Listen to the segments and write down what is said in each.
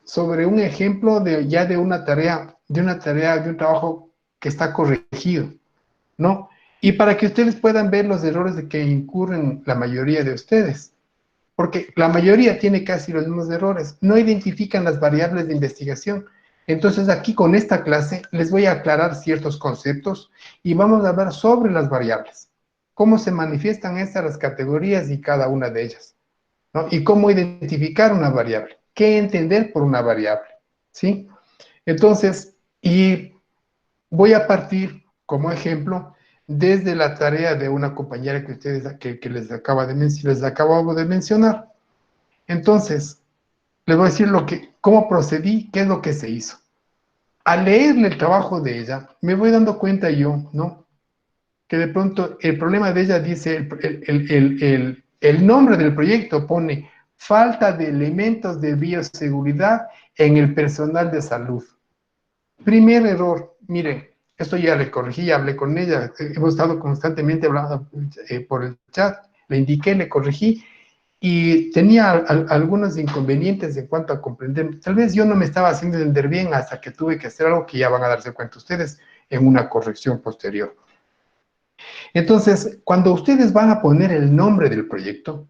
sobre un ejemplo de una tarea, de un trabajo que está corregido, ¿no? Y para que ustedes puedan ver los errores de que incurren la mayoría de ustedes, porque la mayoría tiene casi los mismos errores, no identifican las variables de investigación. Entonces aquí con esta clase les voy a aclarar ciertos conceptos y vamos a hablar sobre las variables, cómo se manifiestan estas las categorías y cada una de ellas, ¿no? Y cómo identificar una variable, qué entender por una variable, ¿sí? Entonces, y voy a partir como ejemplo desde la tarea de una compañera que ustedes que les acabo de mencionar. Entonces, les voy a decir cómo procedí, qué es lo que se hizo. Al leerle el trabajo de ella, me voy dando cuenta yo, ¿no? Que de pronto el problema de ella dice, el nombre del proyecto pone falta de elementos de bioseguridad en el personal de salud. Primer error, miren, esto ya le corregí, hablé con ella, hemos estado constantemente hablando por el chat, le indiqué, le corregí, y tenía algunos inconvenientes en cuanto a comprender. Tal vez yo no me estaba haciendo entender bien hasta que tuve que hacer algo que ya van a darse cuenta ustedes en una corrección posterior. Entonces, cuando ustedes van a poner el nombre del proyecto,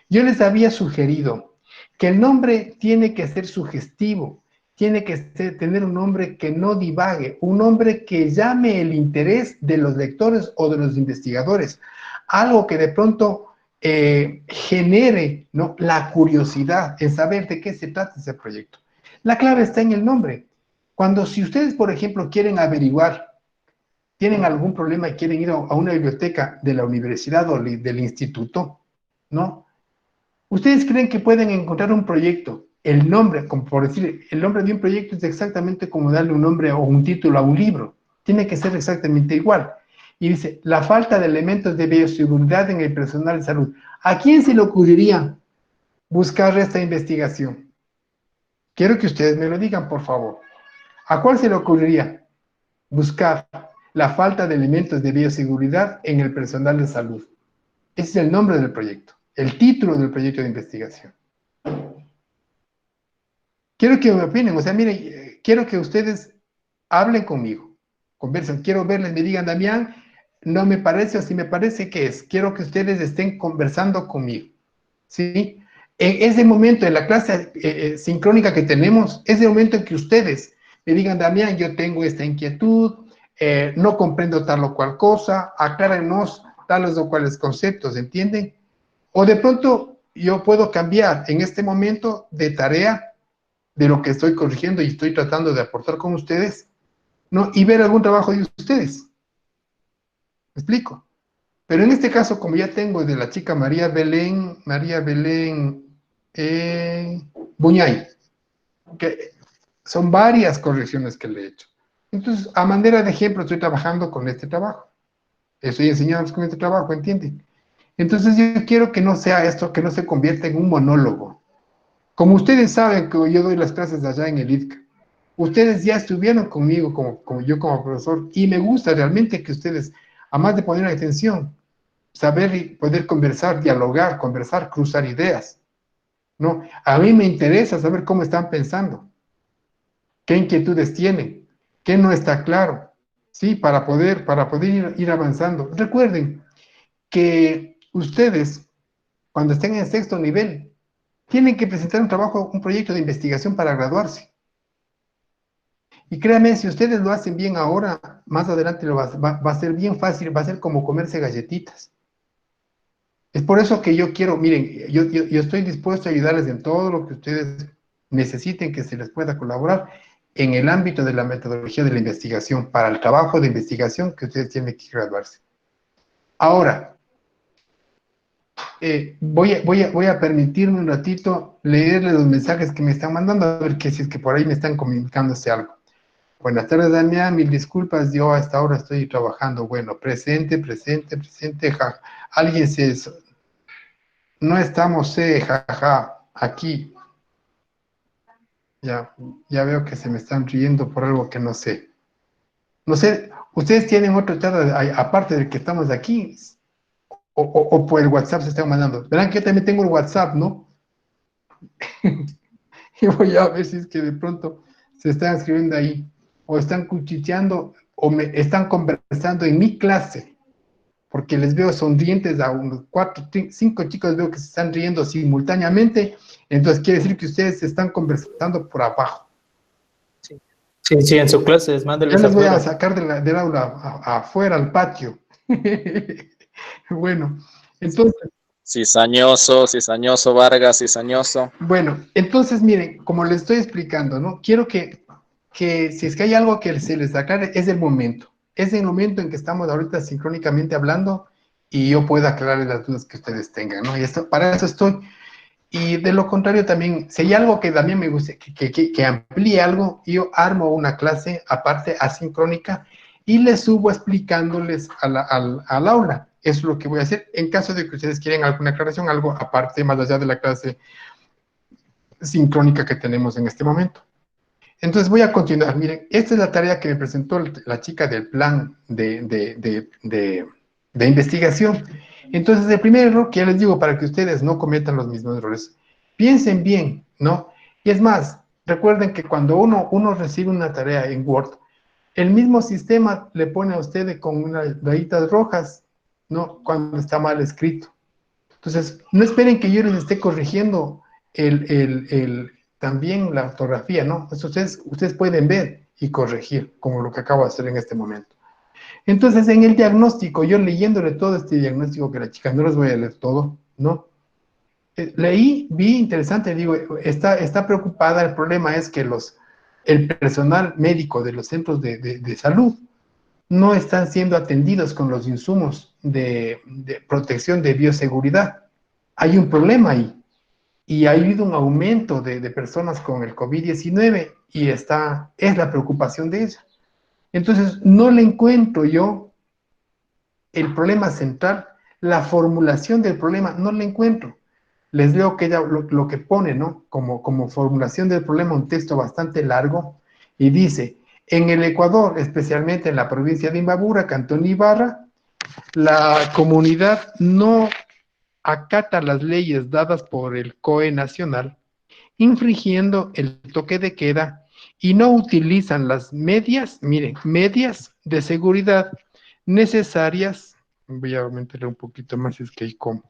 yo les había sugerido que el nombre tiene que ser sugestivo, tiene que tener un nombre que no divague, un nombre que llame el interés de los lectores o de los investigadores, algo que de pronto genere, ¿no?, la curiosidad en saber de qué se trata ese proyecto. La clave está en el nombre. Cuando si ustedes, por ejemplo, quieren averiguar, tienen algún problema y quieren ir a una biblioteca de la universidad o del instituto, ¿no? ¿Ustedes creen que pueden encontrar un proyecto? El nombre, como por decir, el nombre de un proyecto es exactamente como darle un nombre o un título a un libro. Tiene que ser exactamente igual. Y dice, la falta de elementos de bioseguridad en el personal de salud. ¿A quién se le ocurriría buscar esta investigación? Quiero que ustedes me lo digan, por favor. ¿A cuál se le ocurriría buscar la falta de elementos de bioseguridad en el personal de salud? Ese es el nombre del proyecto, el título del proyecto de investigación. Quiero que me opinen, o sea, miren, quiero que ustedes hablen conmigo, conversen, quiero verles, me digan, Damián, no me parece o si me parece que es, quiero que ustedes estén conversando conmigo, ¿sí? En ese momento, en la clase sincrónica que tenemos, es el momento en que ustedes me digan, Damián, yo tengo esta inquietud, no comprendo tal o cual cosa, aclárenos tales o cuales conceptos, ¿entienden? O de pronto yo puedo cambiar en este momento de tarea de lo que estoy corrigiendo y estoy tratando de aportar con ustedes, ¿no? Y ver algún trabajo de ustedes. ¿Me explico? Pero en este caso, como ya tengo de la chica María Belén Buñay, que son varias correcciones que le he hecho. Entonces, a manera de ejemplo, estoy trabajando con este trabajo. Estoy enseñando con este trabajo, ¿entienden? Entonces, yo quiero que no sea esto, que no se convierta en un monólogo. Como ustedes saben que yo doy las clases allá en el ITCA, ustedes ya estuvieron conmigo como yo como profesor y me gusta realmente que ustedes, además de poner atención, saber y poder conversar, dialogar, conversar, cruzar ideas, ¿no? A mí me interesa saber cómo están pensando, qué inquietudes tienen, qué no está claro, ¿sí? Para poder ir avanzando. Recuerden que ustedes, cuando estén en sexto nivel, tienen que presentar un trabajo, un proyecto de investigación para graduarse. Y créanme, si ustedes lo hacen bien ahora, más adelante va a ser bien fácil, va a ser como comerse galletitas. Es por eso que yo quiero, miren, yo estoy dispuesto a ayudarles en todo lo que ustedes necesiten que se les pueda colaborar en el ámbito de la metodología de la investigación, para el trabajo de investigación que ustedes tienen que graduarse. Ahora, voy a permitirme un ratito leerles los mensajes que me están mandando, a ver si es que por ahí me están comunicándose algo. Buenas tardes, Damián, mil disculpas, yo hasta ahora estoy trabajando. Bueno, presente, ja. Alguien no estamos, jaja, aquí. Ya veo que se me están riendo por algo que no sé. No sé, ustedes tienen otro chat aparte del que estamos aquí, o por el WhatsApp se están mandando. Verán que yo también tengo el WhatsApp, ¿no? y voy a ver si es que de pronto se están escribiendo ahí, o están cuchicheando, o me están conversando en mi clase, porque les veo sonrientes a unos 5 chicos, veo que se están riendo simultáneamente, entonces quiere decir que ustedes se están conversando por abajo. Sí, sí, sí, en su clase, Yo mándeles les voy a afuera. sacar del aula afuera, al patio. Bueno, entonces, Cizañoso, Vargas, cizañoso. bueno, entonces miren, como les estoy explicando, ¿no? Quiero que si es que hay algo que se les aclare, es el momento en que estamos ahorita sincrónicamente hablando y yo pueda aclarar las dudas que ustedes tengan, ¿no? Y esto, para eso estoy. Y de lo contrario también, si hay algo que también me guste, que amplíe algo, yo armo una clase aparte asincrónica y les subo explicándoles al aula. Eso es lo que voy a hacer en caso de que ustedes quieran alguna aclaración, algo aparte, más allá de la clase sincrónica que tenemos en este momento. Entonces voy a continuar. Miren, esta es la tarea que me presentó la chica del plan de investigación. Entonces, el primer error que ya les digo, para que ustedes no cometan los mismos errores, piensen bien, ¿no? Y es más, recuerden que cuando uno recibe una tarea en Word, el mismo sistema le pone a usted con unas rayitas rojas, ¿no? Cuando está mal escrito. Entonces, no esperen que yo les esté corrigiendo también la ortografía, ¿no? Eso ustedes pueden ver y corregir, como lo que acabo de hacer en este momento. Entonces, en el diagnóstico, yo leyéndole todo este diagnóstico que la chica, no les voy a leer todo, ¿no? Leí, vi interesante, digo, está preocupada, el problema es que el personal médico de los centros de salud no están siendo atendidos con los insumos de protección de bioseguridad. Hay un problema ahí y ha habido un aumento de personas con el COVID-19 y es la preocupación de ella. Entonces, no le encuentro yo el problema central, la formulación del problema, no le encuentro. Les leo que ella lo que pone, ¿no? Como formulación del problema, un texto bastante largo, y dice, en el Ecuador, especialmente en la provincia de Imbabura, Cantón Ibarra, la comunidad no acata las leyes dadas por el COE nacional, infringiendo el toque de queda y no utilizan las medias, miren, medias de seguridad necesarias. Voy a aumentarle un poquito más, es que hay como,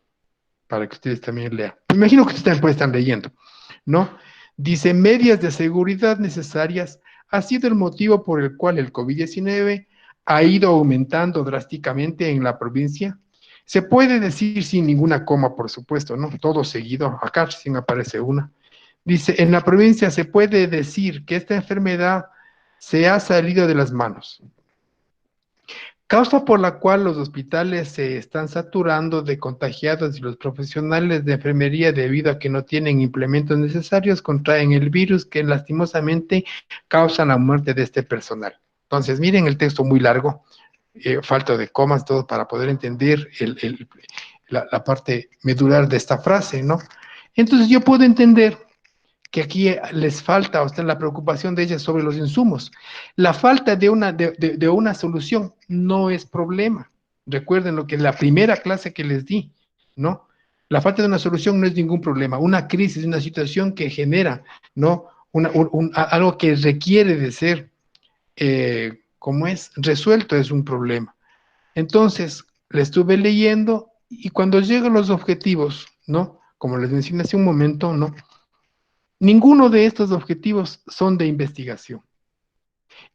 para que ustedes también lean. Me imagino que ustedes también pueden estar leyendo, ¿no? Dice, medias de seguridad necesarias ha sido el motivo por el cual el COVID-19 ha ido aumentando drásticamente en la provincia. Se puede decir sin ninguna coma, por supuesto, ¿no? Todo seguido, acá recién aparece una. Dice, en la provincia se puede decir que esta enfermedad se ha salido de las manos, causa por la cual los hospitales se están saturando de contagiados y los profesionales de enfermería, debido a que no tienen implementos necesarios, contraen el virus que lastimosamente causa la muerte de este personal. Entonces, miren el texto muy largo, falta de comas, todo para poder entender la parte medular de esta frase, ¿no? Entonces yo puedo entender que aquí les falta a usted la preocupación de ellas sobre los insumos. La falta de una solución no es problema. Recuerden lo que es la primera clase que les di, ¿no? La falta de una solución no es ningún problema. Una crisis, una situación que genera, ¿no? Algo que requiere de ser, como es, resuelto es un problema. Entonces, le estuve leyendo y cuando llegan los objetivos, ¿no? Como les mencioné hace un momento, ¿no? Ninguno de estos objetivos son de investigación.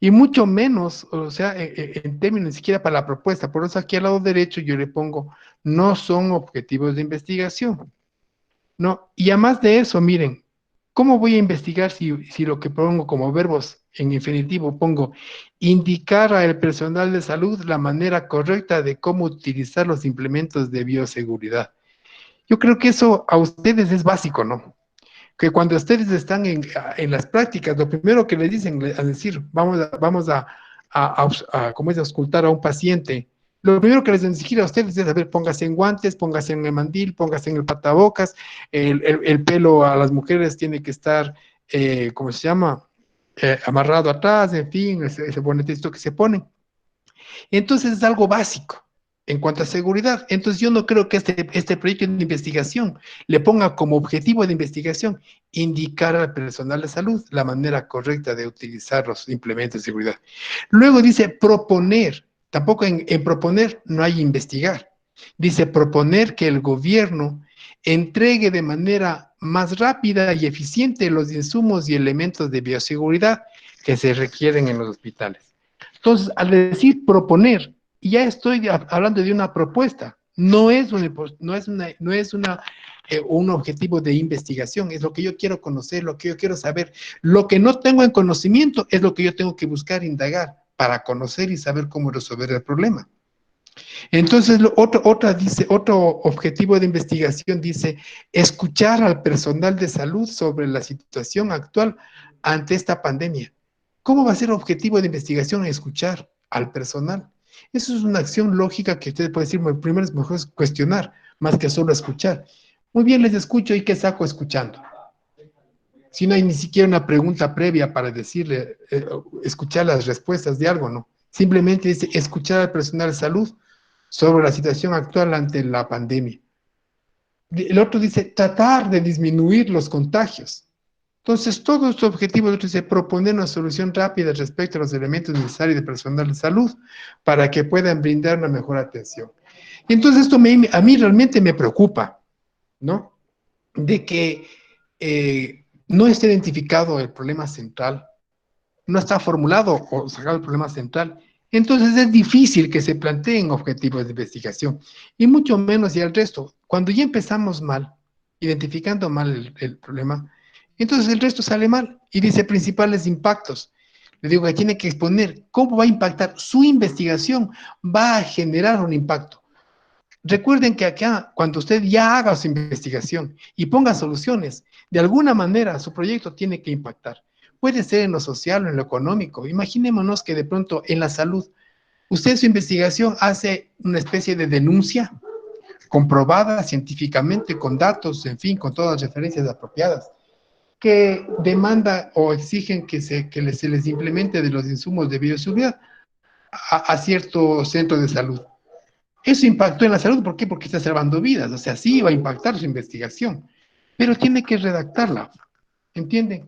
Y mucho menos, o sea, en términos ni siquiera para la propuesta. Por eso aquí al lado derecho yo le pongo, no son objetivos de investigación. No, y además de eso, miren, ¿cómo voy a investigar si lo que pongo como verbos en infinitivo pongo indicar al personal de salud la manera correcta de cómo utilizar los implementos de bioseguridad? Yo creo que eso a ustedes es básico, ¿no? Que cuando ustedes están en las prácticas, lo primero que les dicen, al decir, ¿cómo es?, auscultar a un paciente, lo primero que les dicen a ustedes es, a ver, póngase en guantes, póngase en el mandil, póngase en el patabocas, el pelo a las mujeres tiene que estar, ¿cómo se llama?, amarrado atrás, en fin, ese bonetito que se ponen. Entonces es algo básico. en cuanto a seguridad. Entonces yo no creo que este proyecto de investigación le ponga como objetivo de investigación indicar al personal de salud la manera correcta de utilizar los implementos de seguridad. Luego dice proponer, tampoco en proponer no hay investigar. Dice proponer que el gobierno entregue de manera más rápida y eficiente los insumos y elementos de bioseguridad que se requieren en los hospitales. Entonces, al decir proponer, ya estoy hablando de una propuesta, un objetivo de investigación, es lo que yo quiero conocer, lo que yo quiero saber. Lo que no tengo en conocimiento es lo que yo tengo que buscar, indagar, para conocer y saber cómo resolver el problema. Entonces, otro objetivo de investigación dice, escuchar al personal de salud sobre la situación actual ante esta pandemia. ¿Cómo va a ser objetivo de investigación escuchar al personal? Eso es una acción lógica que usted puede decir, primero es mejor cuestionar, más que solo escuchar. Muy bien, les escucho y ¿qué saco escuchando? Si no hay ni siquiera una pregunta previa para decirle, escuchar las respuestas de algo, ¿no? Simplemente dice escuchar al personal de salud sobre la situación actual ante la pandemia. El otro dice tratar de disminuir los contagios. Entonces, todo este objetivo dice proponer una solución rápida respecto a los elementos necesarios de personal de salud para que puedan brindar una mejor atención. Entonces, esto a mí realmente me preocupa, ¿no? De que no esté identificado el problema central, no está formulado o sacado el problema central. Entonces es difícil que se planteen objetivos de investigación, y mucho menos ya el resto. Cuando ya empezamos mal, identificando mal el problema, entonces el resto sale mal y dice principales impactos. Le digo que tiene que exponer cómo va a impactar su investigación, va a generar un impacto. Recuerden que acá, cuando usted ya haga su investigación y ponga soluciones, de alguna manera su proyecto tiene que impactar. Puede ser en lo social o en lo económico. Imaginémonos que de pronto en la salud, usted su investigación hace una especie de denuncia comprobada científicamente, con datos, en fin, con todas las referencias apropiadas, que demanda o exigen que se les implemente de los insumos de bioseguridad a cierto centro de salud. Eso impactó en la salud, ¿por qué? Porque está salvando vidas, o sea, sí va a impactar su investigación, pero tiene que redactarla, ¿entienden?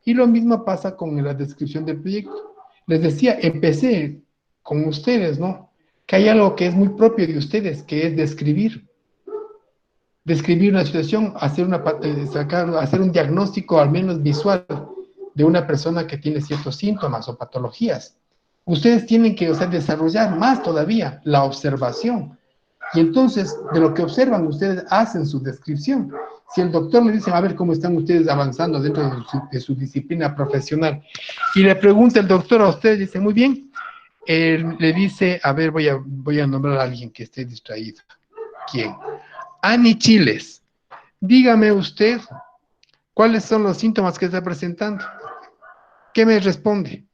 Y lo mismo pasa con la descripción del proyecto. Les decía, empecé con ustedes, ¿no? Que hay algo que es muy propio de ustedes, que es describir una situación, hacer un diagnóstico al menos visual de una persona que tiene ciertos síntomas o patologías. Ustedes tienen que, o sea, desarrollar más todavía la observación. Y entonces, de lo que observan, ustedes hacen su descripción. Si el doctor le dice, a ver cómo están ustedes avanzando dentro de su disciplina profesional, y le pregunta el doctor a ustedes, dice, muy bien, le dice, a ver, voy a nombrar a alguien que esté distraído. ¿Quién? Ani Chiles. Dígame usted, ¿cuáles son los síntomas que está presentando? ¿Qué me responde?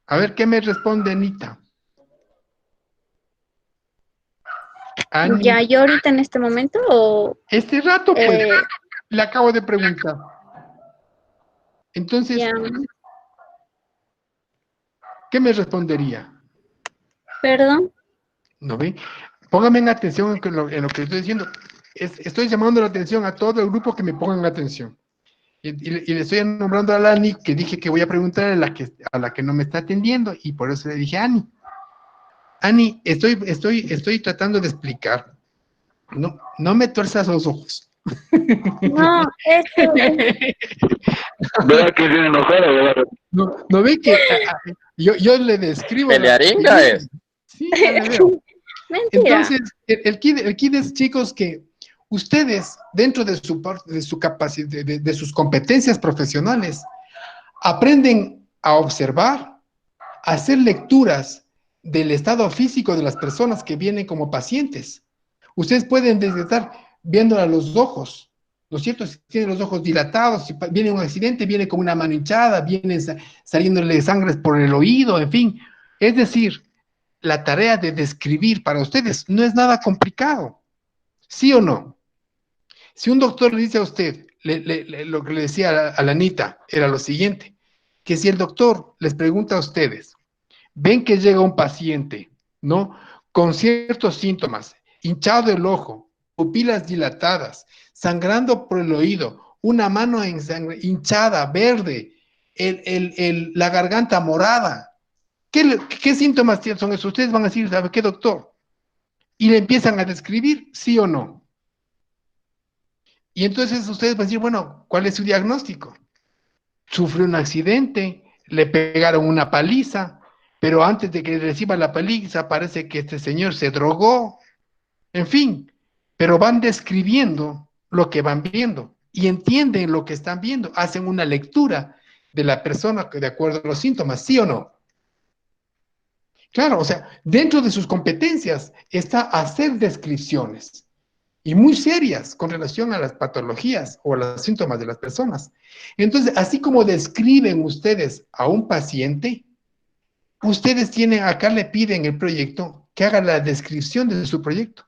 A ver, ¿qué me responde Anita? Ani, Ya, yo ahorita en este momento o este rato, pues, le acabo de preguntar. Entonces, ya, ¿qué me respondería? perdón. ¿No ve? Pónganme en atención en lo que estoy diciendo. Estoy llamando la atención a todo el grupo que me pongan atención. Y le estoy nombrando a Lani, que dije que voy a preguntar a la que no me está atendiendo, y por eso le dije a Ani. Ani, estoy tratando de explicar. No me tuerzas los ojos. No, esto Veo que viene enojado, ¿verdad? No ve que yo le describo. Pelearinga es. Sí, ya le veo. mentira. Entonces, el kit es, chicos, que ustedes, dentro de su capacidad, de sus competencias profesionales, aprenden a observar, a hacer lecturas del estado físico de las personas que vienen como pacientes. Ustedes pueden detectar viendo a los ojos, ¿no es cierto? Si tienen los ojos dilatados, si viene un accidente, viene con una mano hinchada, viene saliéndole sangre por el oído, en fin. Es decir, la tarea de describir para ustedes no es nada complicado, ¿sí o no? Si un doctor le dice a usted, lo que le decía a la Anita era lo siguiente, que si el doctor les pregunta a ustedes, ven que llega un paciente, ¿no? Con ciertos síntomas, hinchado el ojo, pupilas dilatadas, sangrando por el oído, una mano hinchada, verde, la garganta morada. ¿Qué síntomas son esos? Ustedes van a decir, ¿sabe qué, doctor? Y le empiezan a describir, sí o no. Y entonces ustedes van a decir, bueno, ¿cuál es su diagnóstico? Sufrió un accidente, le pegaron una paliza, pero antes de que reciba la paliza parece que este señor se drogó, en fin, pero van describiendo lo que van viendo y entienden lo que están viendo, hacen una lectura de la persona de acuerdo a los síntomas, ¿sí o no? Claro, o sea, dentro de sus competencias está hacer descripciones y muy serias con relación a las patologías o a los síntomas de las personas. Entonces, así como describen ustedes a un paciente, ustedes tienen, acá le piden el proyecto que haga la descripción de su proyecto.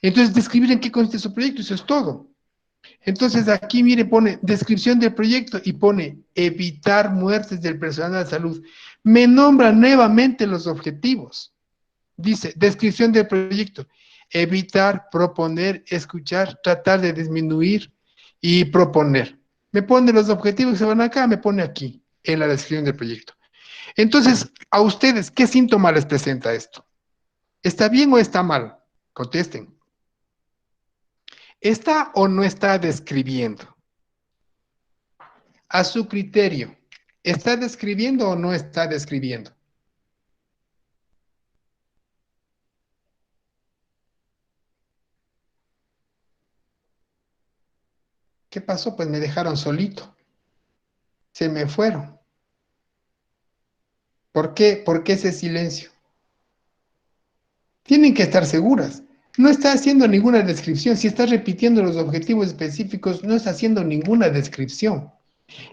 Entonces, describir en qué consiste su proyecto, eso es todo. Entonces, aquí, mire, pone descripción del proyecto y pone evitar muertes del personal de salud. Me nombra nuevamente los objetivos. Dice, descripción del proyecto. Evitar, proponer, escuchar, tratar de disminuir y proponer. Me pone los objetivos que se van acá, me pone aquí, en la descripción del proyecto. Entonces, a ustedes, ¿qué síntoma les presenta esto? ¿Está bien o está mal? Contesten. ¿Está o no está describiendo? A su criterio, ¿está describiendo o no está describiendo? ¿Qué pasó? Pues me dejaron solito. Se me fueron. ¿Por qué? ¿Por qué ese silencio? Tienen que estar seguras. No está haciendo ninguna descripción. Si está repitiendo los objetivos específicos, no está haciendo ninguna descripción.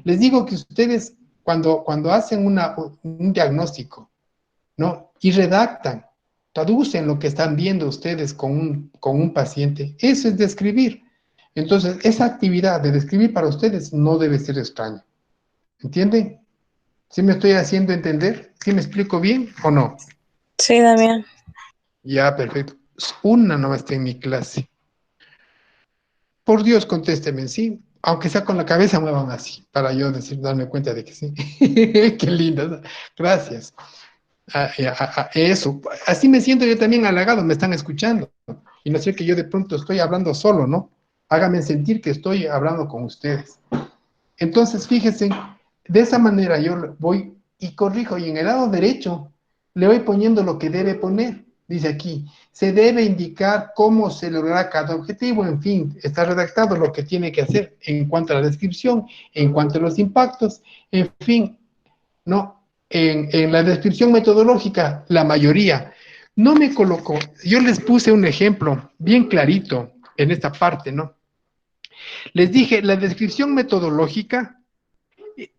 Les digo que ustedes, cuando hacen un diagnóstico, ¿no? Y redactan, traducen lo que están viendo ustedes con un paciente, eso es describir. Entonces, esa actividad de describir para ustedes no debe ser extraña. ¿Entienden? ¿Sí me estoy haciendo entender? ¿Sí me explico bien o no? Sí, Damián. Ya, perfecto. Una no está en mi clase. Por Dios, contésteme, sí. Aunque sea con la cabeza, muevan así, para yo darme cuenta de que sí. Qué linda. Gracias. Eso. Así me siento yo también halagado, me están escuchando. Y no sé que yo de pronto estoy hablando solo, ¿no? Háganme sentir que estoy hablando con ustedes. Entonces, fíjense, de esa manera yo voy y corrijo, y en el lado derecho le voy poniendo lo que debe poner. Dice aquí, se debe indicar cómo se logrará cada objetivo, en fin, está redactado lo que tiene que hacer en cuanto a la descripción, en cuanto a los impactos, en fin, ¿no? En la descripción metodológica, la mayoría. No me colocó, yo les puse un ejemplo bien clarito en esta parte, ¿no? Les dije, la descripción metodológica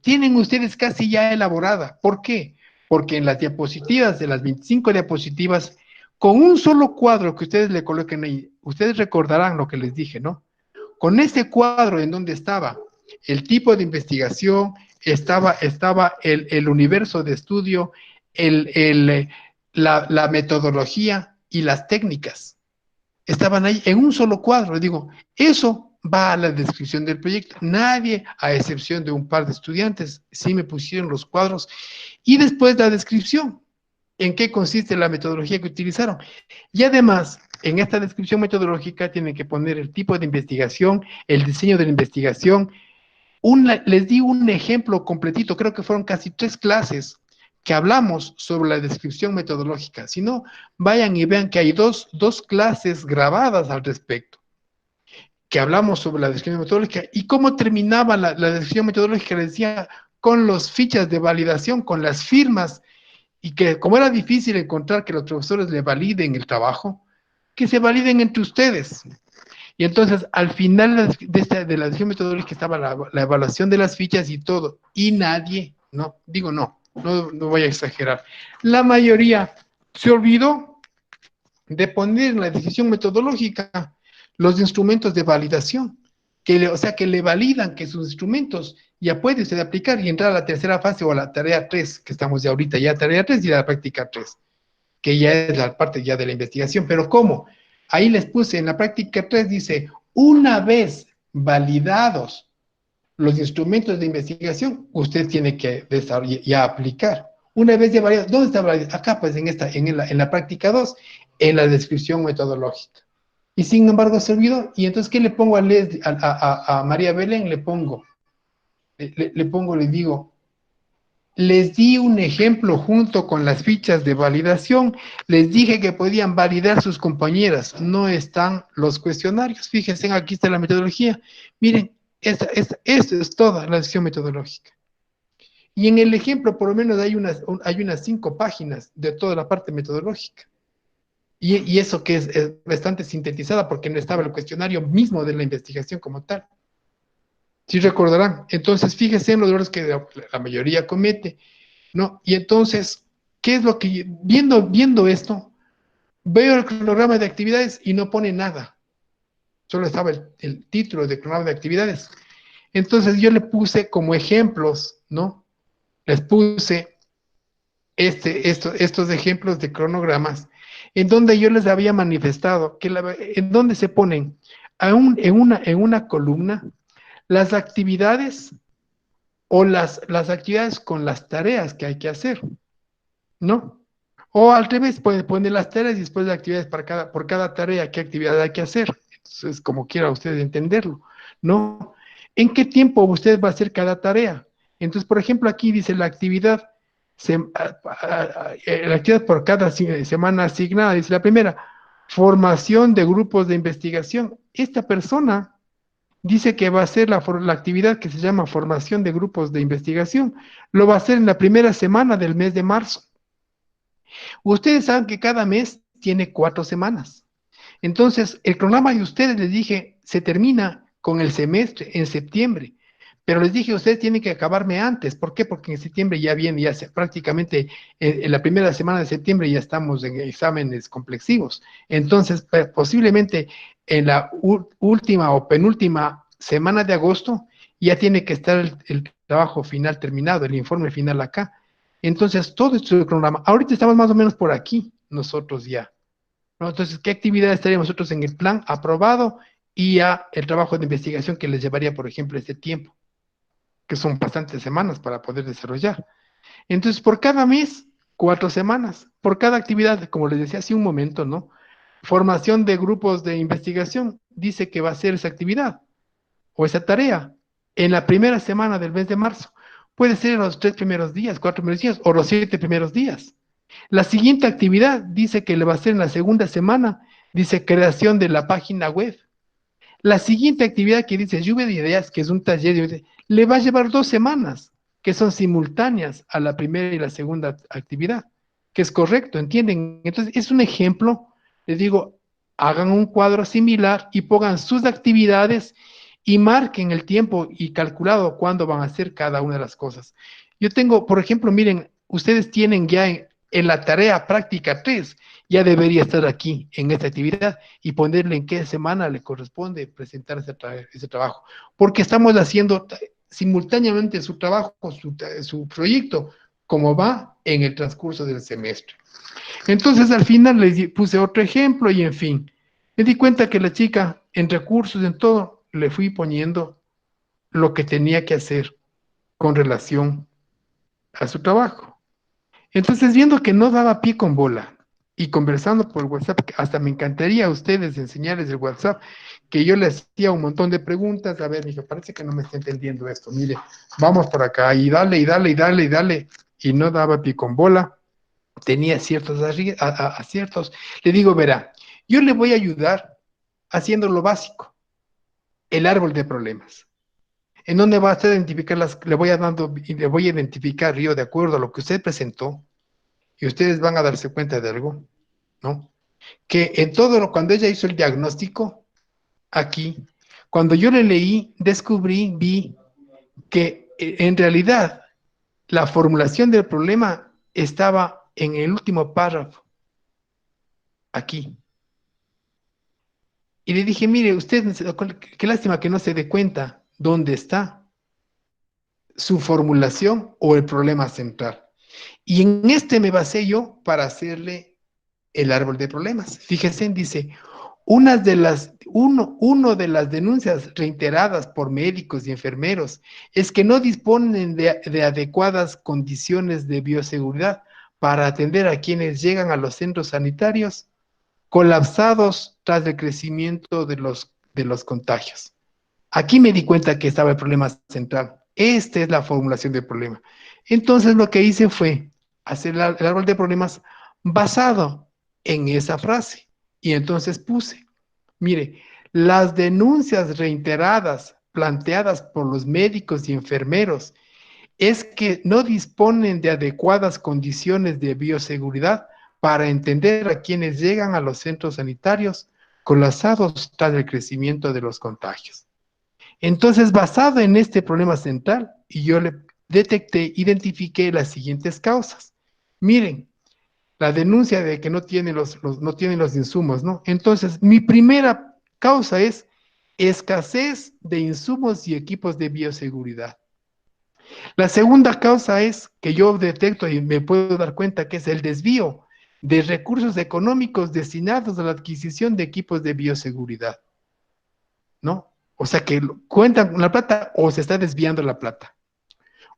tienen ustedes casi ya elaborada. ¿Por qué? Porque en las diapositivas, de las 25 diapositivas, con un solo cuadro que ustedes le coloquen ahí, ustedes recordarán lo que les dije, ¿no? Con ese cuadro en donde estaba el tipo de investigación, estaba el universo de estudio, la metodología y las técnicas. Estaban ahí en un solo cuadro. Digo, eso va a la descripción del proyecto. Nadie, a excepción de un par de estudiantes, sí me pusieron los cuadros. Y después la descripción, en qué consiste la metodología que utilizaron. Y además, en esta descripción metodológica tienen que poner el tipo de investigación, el diseño de la investigación. Les di un ejemplo completito, creo que fueron casi 3 clases que hablamos sobre la descripción metodológica. Si no, vayan y vean que hay dos clases grabadas al respecto, que hablamos sobre la descripción metodológica y cómo terminaba la descripción metodológica, les decía, con las fichas de validación, con las firmas, y que como era difícil encontrar que los profesores le validen el trabajo, que se validen entre ustedes. Y entonces, al final de la decisión metodológica estaba la evaluación de las fichas y todo, y nadie, no voy a exagerar, la mayoría se olvidó de poner en la decisión metodológica los instrumentos de validación, o sea, que le validan que sus instrumentos ya puede usted aplicar y entrar a la tercera fase o a la tarea 3, que estamos ya ahorita, ya tarea 3 y la práctica 3. que ya es la parte ya de la investigación. Pero ¿cómo? Ahí les puse en la práctica 3, dice, una vez validados los instrumentos de investigación, usted tiene que desarrollar, ya aplicar. Una vez ya validado, ¿dónde está validado? Acá, pues, en la práctica 2, en la descripción metodológica. Y sin embargo se olvidó. Y entonces, ¿qué le pongo a María Belén? Le pongo, le digo, les di un ejemplo junto con las fichas de validación. Les dije que podían validar sus compañeras. No están los cuestionarios. Fíjense, aquí está la metodología. Miren, esta es toda la sección metodológica. Y en el ejemplo, por lo menos, hay unas 5 páginas de toda la parte metodológica. Y eso que es bastante sintetizada porque no estaba el cuestionario mismo de la investigación como tal. Sí recordarán. Entonces, fíjense en los errores que la mayoría comete, ¿no? Y entonces, ¿qué es lo que, viendo esto, veo el cronograma de actividades y no pone nada? Solo estaba el título de cronograma de actividades. Entonces, yo le puse como ejemplos, ¿no? Les puse estos ejemplos de cronogramas, en donde yo les había manifestado que en donde se ponen en una columna las actividades o las actividades con las tareas que hay que hacer, ¿no? O al revés, puede poner las tareas y después las actividades por cada tarea, qué actividad hay que hacer. Entonces, como quiera ustedes entenderlo, ¿no? ¿En qué tiempo usted va a hacer cada tarea? Entonces, por ejemplo, aquí dice la actividad por cada semana asignada. Dice la primera, formación de grupos de investigación. Esta persona dice que va a hacer la actividad que se llama formación de grupos de investigación. Lo va a hacer en la primera semana del mes de marzo. Ustedes saben que cada mes tiene 4 semanas. Entonces, el cronograma de ustedes, les dije, se termina con el semestre en septiembre. Pero les dije, ustedes tienen que acabarme antes. ¿Por qué? Porque en septiembre ya viene, prácticamente en la primera semana de septiembre ya estamos en exámenes complexivos. Entonces, posiblemente en la última o penúltima semana de agosto ya tiene que estar el trabajo final terminado, el informe final acá. Entonces, todo esto es el cronograma. Ahorita estamos más o menos por aquí, nosotros ya, ¿no? Entonces, ¿qué actividad estaríamos nosotros en el plan aprobado y ya el trabajo de investigación que les llevaría, por ejemplo, este tiempo? Que son bastantes semanas para poder desarrollar. Entonces, por cada mes, 4 semanas. Por cada actividad, como les decía hace un momento, ¿no? Formación de grupos de investigación, dice que va a ser esa actividad o esa tarea en la primera semana del mes de marzo. Puede ser en los 3 primeros días, 4 primeros días o los 7 primeros días. La siguiente actividad dice que le va a ser en la segunda semana, dice creación de la página web. La siguiente actividad que dice lluvia de ideas, que es un taller, le va a llevar 2 semanas, que son simultáneas a la primera y la segunda actividad, que es correcto, ¿entienden? Entonces, es un ejemplo, les digo, hagan un cuadro similar y pongan sus actividades y marquen el tiempo y calculado cuándo van a hacer cada una de las cosas. Yo tengo, por ejemplo, miren, ustedes tienen ya en la tarea práctica 3, ya debería estar aquí en esta actividad y ponerle en qué semana le corresponde presentar ese trabajo, porque estamos haciendo simultáneamente su trabajo, su proyecto, como va en el transcurso del semestre. Entonces, al final les puse otro ejemplo y, en fin, me di cuenta que la chica, en recursos, en todo, le fui poniendo lo que tenía que hacer con relación a su trabajo. Entonces, viendo que no daba pie con bola y conversando por WhatsApp, hasta me encantaría a ustedes enseñarles el WhatsApp, que yo le hacía un montón de preguntas. A ver, dije, parece que no me está entendiendo esto. Mire, vamos por acá y dale, y dale, y dale, y dale. Y no daba pie con bola. Tenía ciertos aciertos. Le digo, verá, yo le voy a ayudar haciendo lo básico, el árbol de problemas. En donde va a usted identificar le voy a identificar yo de acuerdo a lo que usted presentó, y ustedes van a darse cuenta de algo, ¿no? Que en cuando ella hizo el diagnóstico, aquí, cuando yo le leí, vi que en realidad la formulación del problema estaba en el último párrafo, aquí. Y le dije, mire, usted, qué lástima que no se dé cuenta dónde está su formulación o el problema central. Y en este me basé yo para hacerle el árbol de problemas. Fíjense, dice, uno de las denuncias reiteradas por médicos y enfermeros es que no disponen de adecuadas condiciones de bioseguridad para atender a quienes llegan a los centros sanitarios colapsados tras el crecimiento de los contagios. Aquí me di cuenta que estaba el problema central. Esta es la formulación del problema. Entonces lo que hice fue hacer el árbol de problemas basado en esa frase. Y entonces puse, mire, las denuncias reiteradas planteadas por los médicos y enfermeros es que no disponen de adecuadas condiciones de bioseguridad para entender a quienes llegan a los centros sanitarios colapsados tras el crecimiento de los contagios. Entonces, basado en este problema central, y yo le identifiqué las siguientes causas. Miren, la denuncia de que no tienen no tienen los insumos, ¿no? Entonces, mi primera causa es escasez de insumos y equipos de bioseguridad. La segunda causa es que yo detecto y me puedo dar cuenta que es el desvío de recursos económicos destinados a la adquisición de equipos de bioseguridad, ¿no? O sea que cuentan con la plata o se está desviando la plata.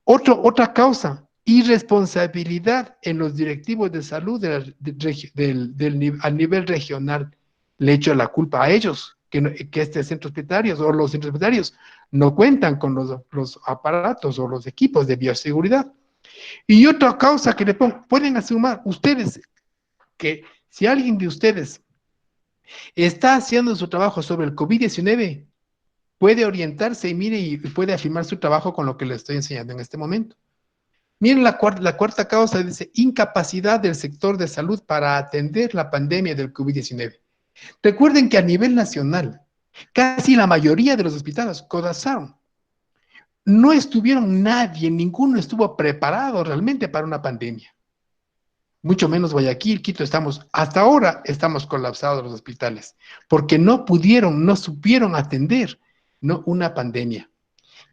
Otra causa, irresponsabilidad en los directivos de salud a nivel regional. Le echo la culpa a ellos, que este centro hospitalario o los centros hospitalarios no cuentan con los aparatos o los equipos de bioseguridad. Y otra causa que le pongo, pueden asumir ustedes que si alguien de ustedes está haciendo su trabajo sobre el COVID-19, puede orientarse y mire y puede afirmar su trabajo con lo que le estoy enseñando en este momento. Miren la cuarta causa, dice incapacidad del sector de salud para atender la pandemia del COVID-19. Recuerden que a nivel nacional, casi la mayoría de los hospitales colapsaron. No estuvieron nadie, ninguno estuvo preparado realmente para una pandemia. Mucho menos Guayaquil, Quito, hasta ahora estamos colapsados los hospitales, porque no supieron atender, ¿no?, una pandemia.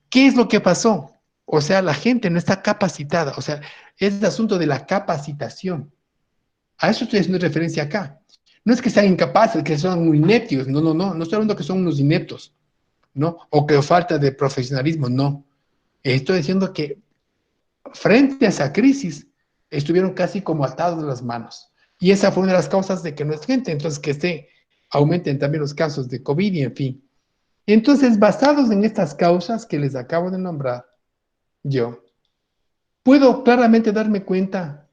¿Qué es lo que pasó? O sea, la gente no está capacitada, o sea, es el asunto de la capacitación. A eso estoy haciendo referencia acá. No es que sean incapaces, que son ineptos, no estoy hablando que son unos ineptos, ¿no? O que falta de profesionalismo, no. Estoy diciendo que frente a esa crisis estuvieron casi como atados de las manos. Y esa fue una de las causas de que no es gente, entonces que aumenten también los casos de COVID y en fin. Entonces, basados en estas causas que les acabo de nombrar, yo puedo claramente darme cuenta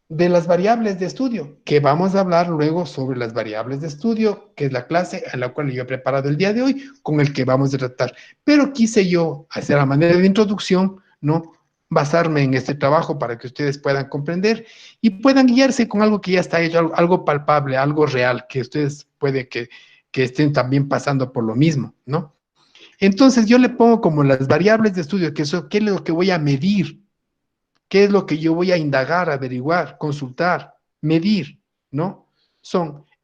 de las variables de estudio, que vamos a hablar luego sobre las variables de estudio, que es la clase a la cual yo he preparado el día de hoy, con el que vamos a tratar. Pero quise yo hacer a manera de introducción, ¿no?, basarme en este trabajo para que ustedes puedan comprender y puedan guiarse con algo que ya está hecho, algo palpable, algo real, que ustedes puede que estén también pasando por lo mismo, ¿no? Entonces yo le pongo como las variables de estudio, ¿qué es lo que voy a medir? ¿Qué es lo que yo voy a indagar, averiguar, consultar, medir, ¿no?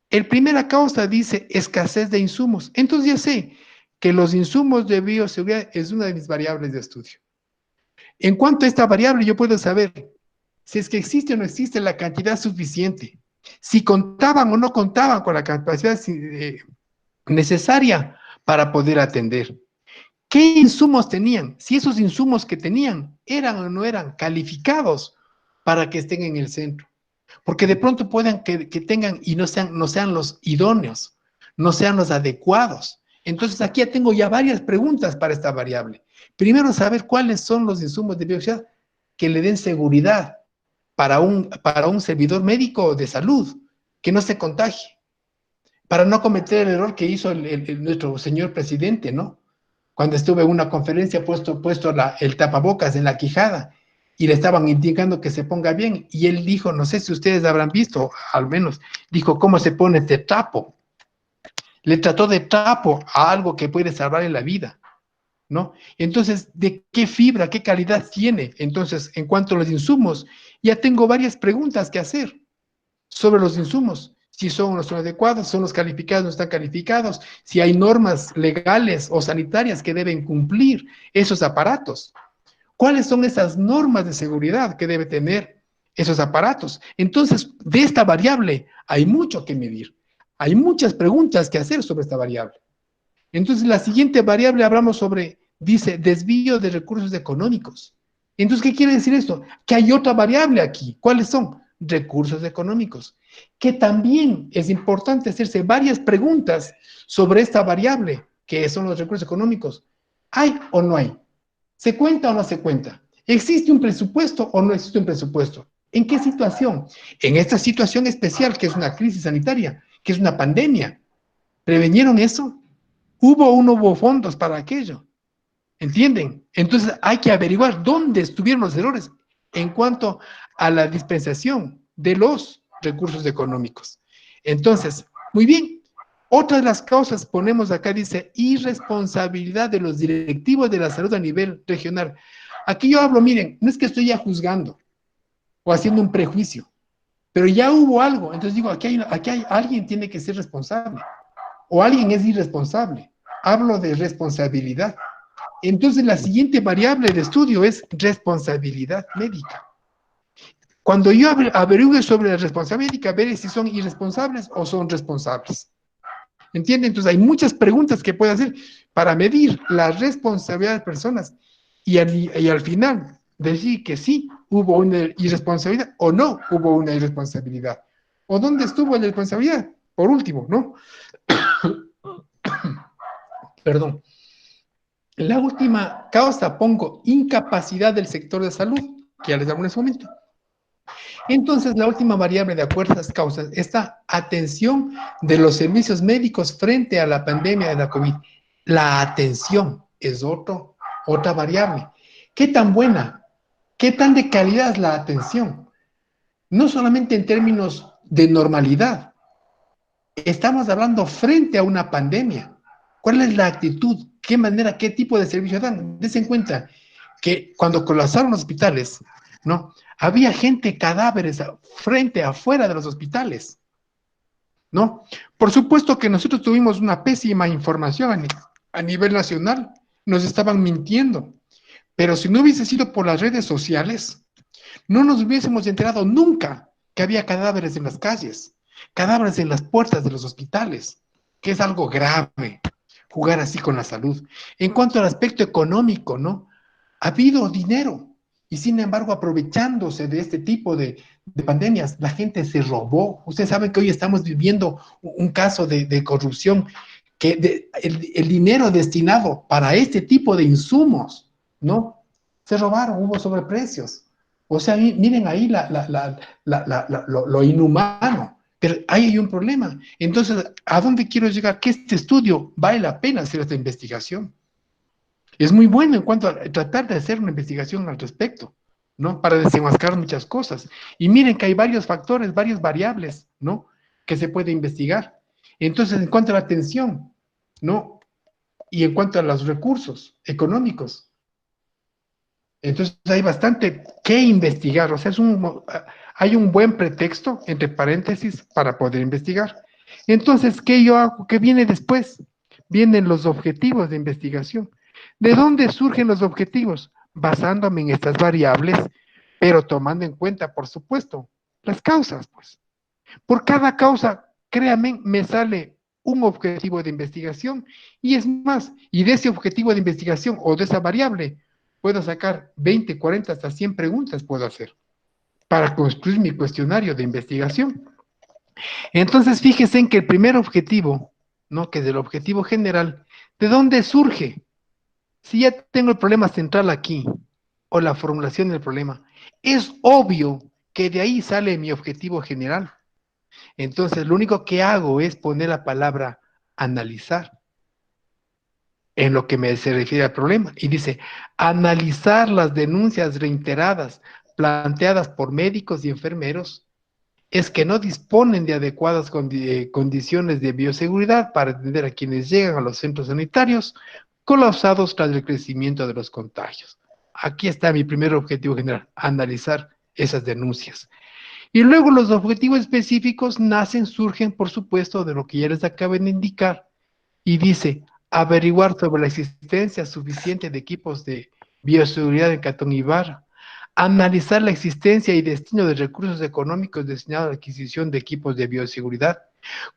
El primera causa dice escasez de insumos. Entonces ya sé que los insumos de bioseguridad es una de mis variables de estudio. En cuanto a esta variable, yo puedo saber si es que existe o no existe la cantidad suficiente, si contaban o no contaban con la capacidad necesaria para poder atender. ¿Qué insumos tenían? Si esos insumos que tenían eran o no eran calificados para que estén en el centro. Porque de pronto pueden que tengan y no sean los idóneos, no sean los adecuados. Entonces aquí ya tengo varias preguntas para esta variable. Primero, saber cuáles son los insumos de bioseguridad que le den seguridad para un servidor médico de salud, que no se contagie, para no cometer el error que hizo nuestro señor presidente, ¿no? Cuando estuve en una conferencia puesto el tapabocas en la quijada y le estaban indicando que se ponga bien, y él dijo, no sé si ustedes habrán visto, al menos, dijo, ¿cómo se pone este trapo? Le trató de trapo a algo que puede salvarle la vida, ¿no? Entonces, ¿de qué fibra, qué calidad tiene? Entonces, en cuanto a los insumos, ya tengo varias preguntas que hacer sobre los insumos. Si son los adecuados, son los calificados, no están calificados, si hay normas legales o sanitarias que deben cumplir esos aparatos. ¿Cuáles son esas normas de seguridad que debe tener esos aparatos. Entonces, de esta variable hay mucho que medir. Hay muchas preguntas que hacer sobre esta variable. Entonces, la siguiente variable hablamos sobre, dice, desvío de recursos económicos. Entonces, ¿qué quiere decir esto? Que hay otra variable aquí. ¿Cuáles son? Recursos económicos. Que también es importante hacerse varias preguntas sobre esta variable, que son los recursos económicos. ¿Hay o no hay? ¿Se cuenta o no se cuenta? ¿Existe un presupuesto o no existe un presupuesto? ¿En qué situación? En esta situación especial, que es una crisis sanitaria, que es una pandemia. ¿Prevenieron eso? ¿Hubo o no hubo fondos para aquello? ¿Entienden? Entonces hay que averiguar dónde estuvieron los errores en cuanto a la dispensación de los recursos económicos. Entonces, muy bien. Otra de las causas, ponemos acá, dice, irresponsabilidad de los directivos de la salud a nivel regional. Aquí yo hablo, miren, no es que estoy ya juzgando o haciendo un prejuicio, pero ya hubo algo. Entonces digo, aquí hay alguien tiene que ser responsable o alguien es irresponsable. Hablo de responsabilidad. Entonces la siguiente variable de estudio es responsabilidad médica. Cuando yo averigüe sobre la responsabilidad médica, veré si son irresponsables o son responsables. ¿Entienden? Entonces hay muchas preguntas que puede hacer para medir la responsabilidad de personas y al final decir que sí hubo una irresponsabilidad o no hubo una irresponsabilidad. ¿O dónde estuvo la irresponsabilidad? Por último, ¿no? Perdón. La última causa pongo incapacidad del sector de salud, que ya les hablé en ese momento. Entonces, la última variable de acuerdo a estas causas está atención de los servicios médicos frente a la pandemia de la COVID. La atención es otra variable. ¿Qué tan buena? ¿Qué tan de calidad es la atención? No solamente en términos de normalidad. Estamos hablando frente a una pandemia. ¿Cuál es la actitud? ¿Qué manera, qué tipo de servicio dan? Dense en cuenta que cuando colapsaron los hospitales, ¿no? Había gente, cadáveres, afuera de los hospitales, ¿no? Por supuesto que nosotros tuvimos una pésima información a nivel nacional, nos estaban mintiendo, pero si no hubiese sido por las redes sociales, no nos hubiésemos enterado nunca que había cadáveres en las calles, cadáveres en las puertas de los hospitales, que es algo grave, jugar así con la salud. En cuanto al aspecto económico, ¿no? Ha habido dinero, y sin embargo, aprovechándose de este tipo de pandemias, la gente se robó. Ustedes saben que hoy estamos viviendo un caso de corrupción, que el dinero destinado para este tipo de insumos, ¿no? Se robaron, hubo sobreprecios. O sea, miren ahí lo inhumano. Pero ahí hay un problema. Entonces, ¿a dónde quiero llegar? Que este estudio vale la pena hacer esta investigación. Es muy bueno en cuanto a tratar de hacer una investigación al respecto, ¿no? Para desenmascarar muchas cosas. Y miren que hay varios factores, varias variables, ¿no? Que se puede investigar. Entonces, en cuanto a la atención, ¿no? Y en cuanto a los recursos económicos, entonces hay bastante que investigar. O sea, hay un buen pretexto, entre paréntesis, para poder investigar. Entonces, ¿qué yo hago? ¿Qué viene después? Vienen los objetivos de investigación. ¿De dónde surgen los objetivos? Basándome en estas variables, pero tomando en cuenta, por supuesto, las causas, pues. Por cada causa, créanme, me sale un objetivo de investigación y es más, y de ese objetivo de investigación o de esa variable, puedo sacar 20, 40, hasta 100 preguntas puedo hacer para construir mi cuestionario de investigación. Entonces, fíjense en que el primer objetivo, ¿no? Que es el objetivo general, ¿de dónde surge? Si ya tengo el problema central aquí, o la formulación del problema, es obvio que de ahí sale mi objetivo general. Entonces, lo único que hago es poner la palabra analizar en lo que se refiere al problema. Y dice, analizar las denuncias reiteradas planteadas por médicos y enfermeros es que no disponen de adecuadas condiciones de bioseguridad para atender a quienes llegan a los centros sanitarios colapsados tras el crecimiento de los contagios. Aquí está mi primer objetivo general, analizar esas denuncias. Y luego los objetivos específicos surgen, por supuesto, de lo que ya les acabo de indicar, y dice, averiguar sobre la existencia suficiente de equipos de bioseguridad en Cantón Ibarra, analizar la existencia y destino de recursos económicos destinados a la adquisición de equipos de bioseguridad,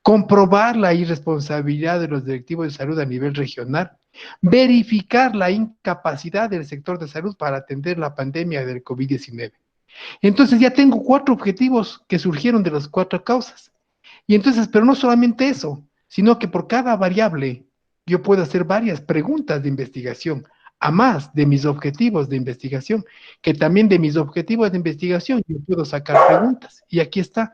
comprobar la irresponsabilidad de los directivos de salud a nivel regional, verificar la incapacidad del sector de salud para atender la pandemia del COVID-19. Entonces ya tengo 4 objetivos que surgieron de las 4 causas. Y entonces, pero no solamente eso, sino que por cada variable yo puedo hacer varias preguntas de investigación, a más de mis objetivos de investigación, que también de mis objetivos de investigación yo puedo sacar preguntas. Y aquí está.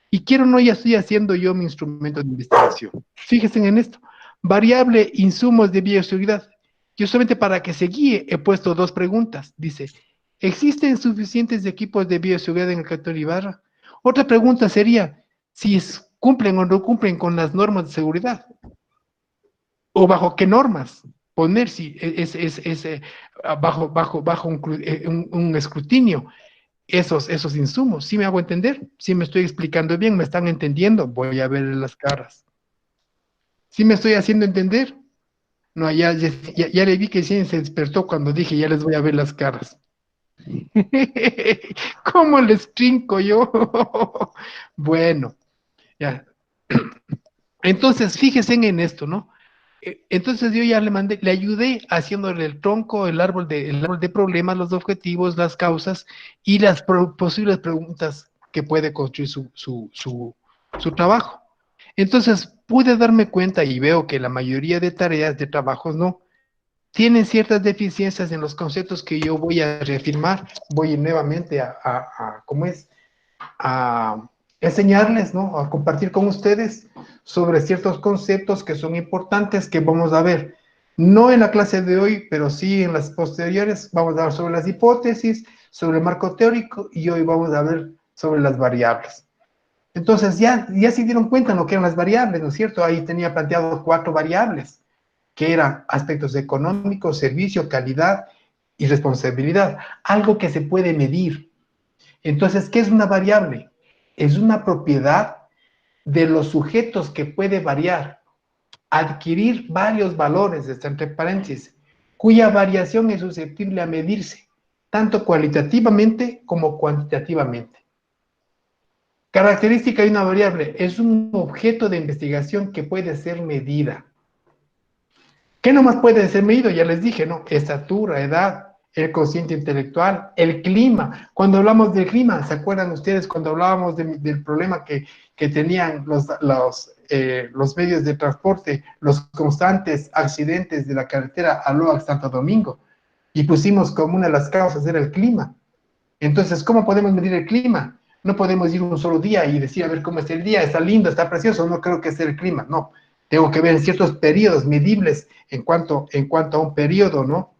Y quiero o no, ya estoy haciendo yo mi instrumento de investigación. Fíjense en esto. Variable insumos de bioseguridad. Yo solamente para que se guíe he puesto 2 preguntas. Dice, ¿existen suficientes equipos de bioseguridad en el Cantón Ibarra? Otra pregunta sería, si cumplen o no cumplen con las normas de seguridad. ¿O bajo qué normas? Poner si bajo un escrutinio esos insumos. ¿Sí me hago entender? ¿Sí me estoy explicando bien? ¿Me están entendiendo? Voy a ver las caras. ¿Sí me estoy haciendo entender? No, ya le vi que sí se despertó cuando dije, ya les voy a ver las caras. ¿Cómo les trinco yo? Bueno, ya. Entonces, fíjense en esto, ¿no? Entonces yo ya le ayudé haciéndole el tronco, el árbol de problemas, los objetivos, las causas y las posibles preguntas que puede construir su trabajo. Entonces pude darme cuenta y veo que la mayoría de tareas, de trabajos, no, tienen ciertas deficiencias en los conceptos que yo voy a reafirmar, voy nuevamente ¿cómo es? A enseñarles, ¿no? A compartir con ustedes sobre ciertos conceptos que son importantes que vamos a ver, no en la clase de hoy, pero sí en las posteriores. Vamos a ver sobre las hipótesis, sobre el marco teórico y hoy vamos a ver sobre las variables. Entonces ya se dieron cuenta lo que eran las variables, ¿no es cierto? Ahí tenía planteado 4 variables, que eran aspectos económicos, servicio, calidad y responsabilidad, algo que se puede medir. Entonces, ¿qué es una variable? Es una propiedad de los sujetos que puede variar, adquirir varios valores, está entre paréntesis, cuya variación es susceptible a medirse, tanto cualitativamente como cuantitativamente. Característica de una variable, es un objeto de investigación que puede ser medida. ¿Qué nomás puede ser medido? Ya les dije, ¿no? Estatura, edad, el cociente intelectual, el clima. Cuando hablamos del clima, ¿se acuerdan ustedes cuando hablábamos del problema que tenían los medios de transporte, los constantes accidentes de la carretera Aloac-Santo Domingo? Y pusimos como una de las causas era el clima. Entonces, ¿cómo podemos medir el clima? No podemos ir un solo día y decir, a ver cómo es el día, está lindo, está precioso, no creo que sea el clima, no. Tengo que ver en ciertos periodos medibles en cuanto a un periodo, ¿no?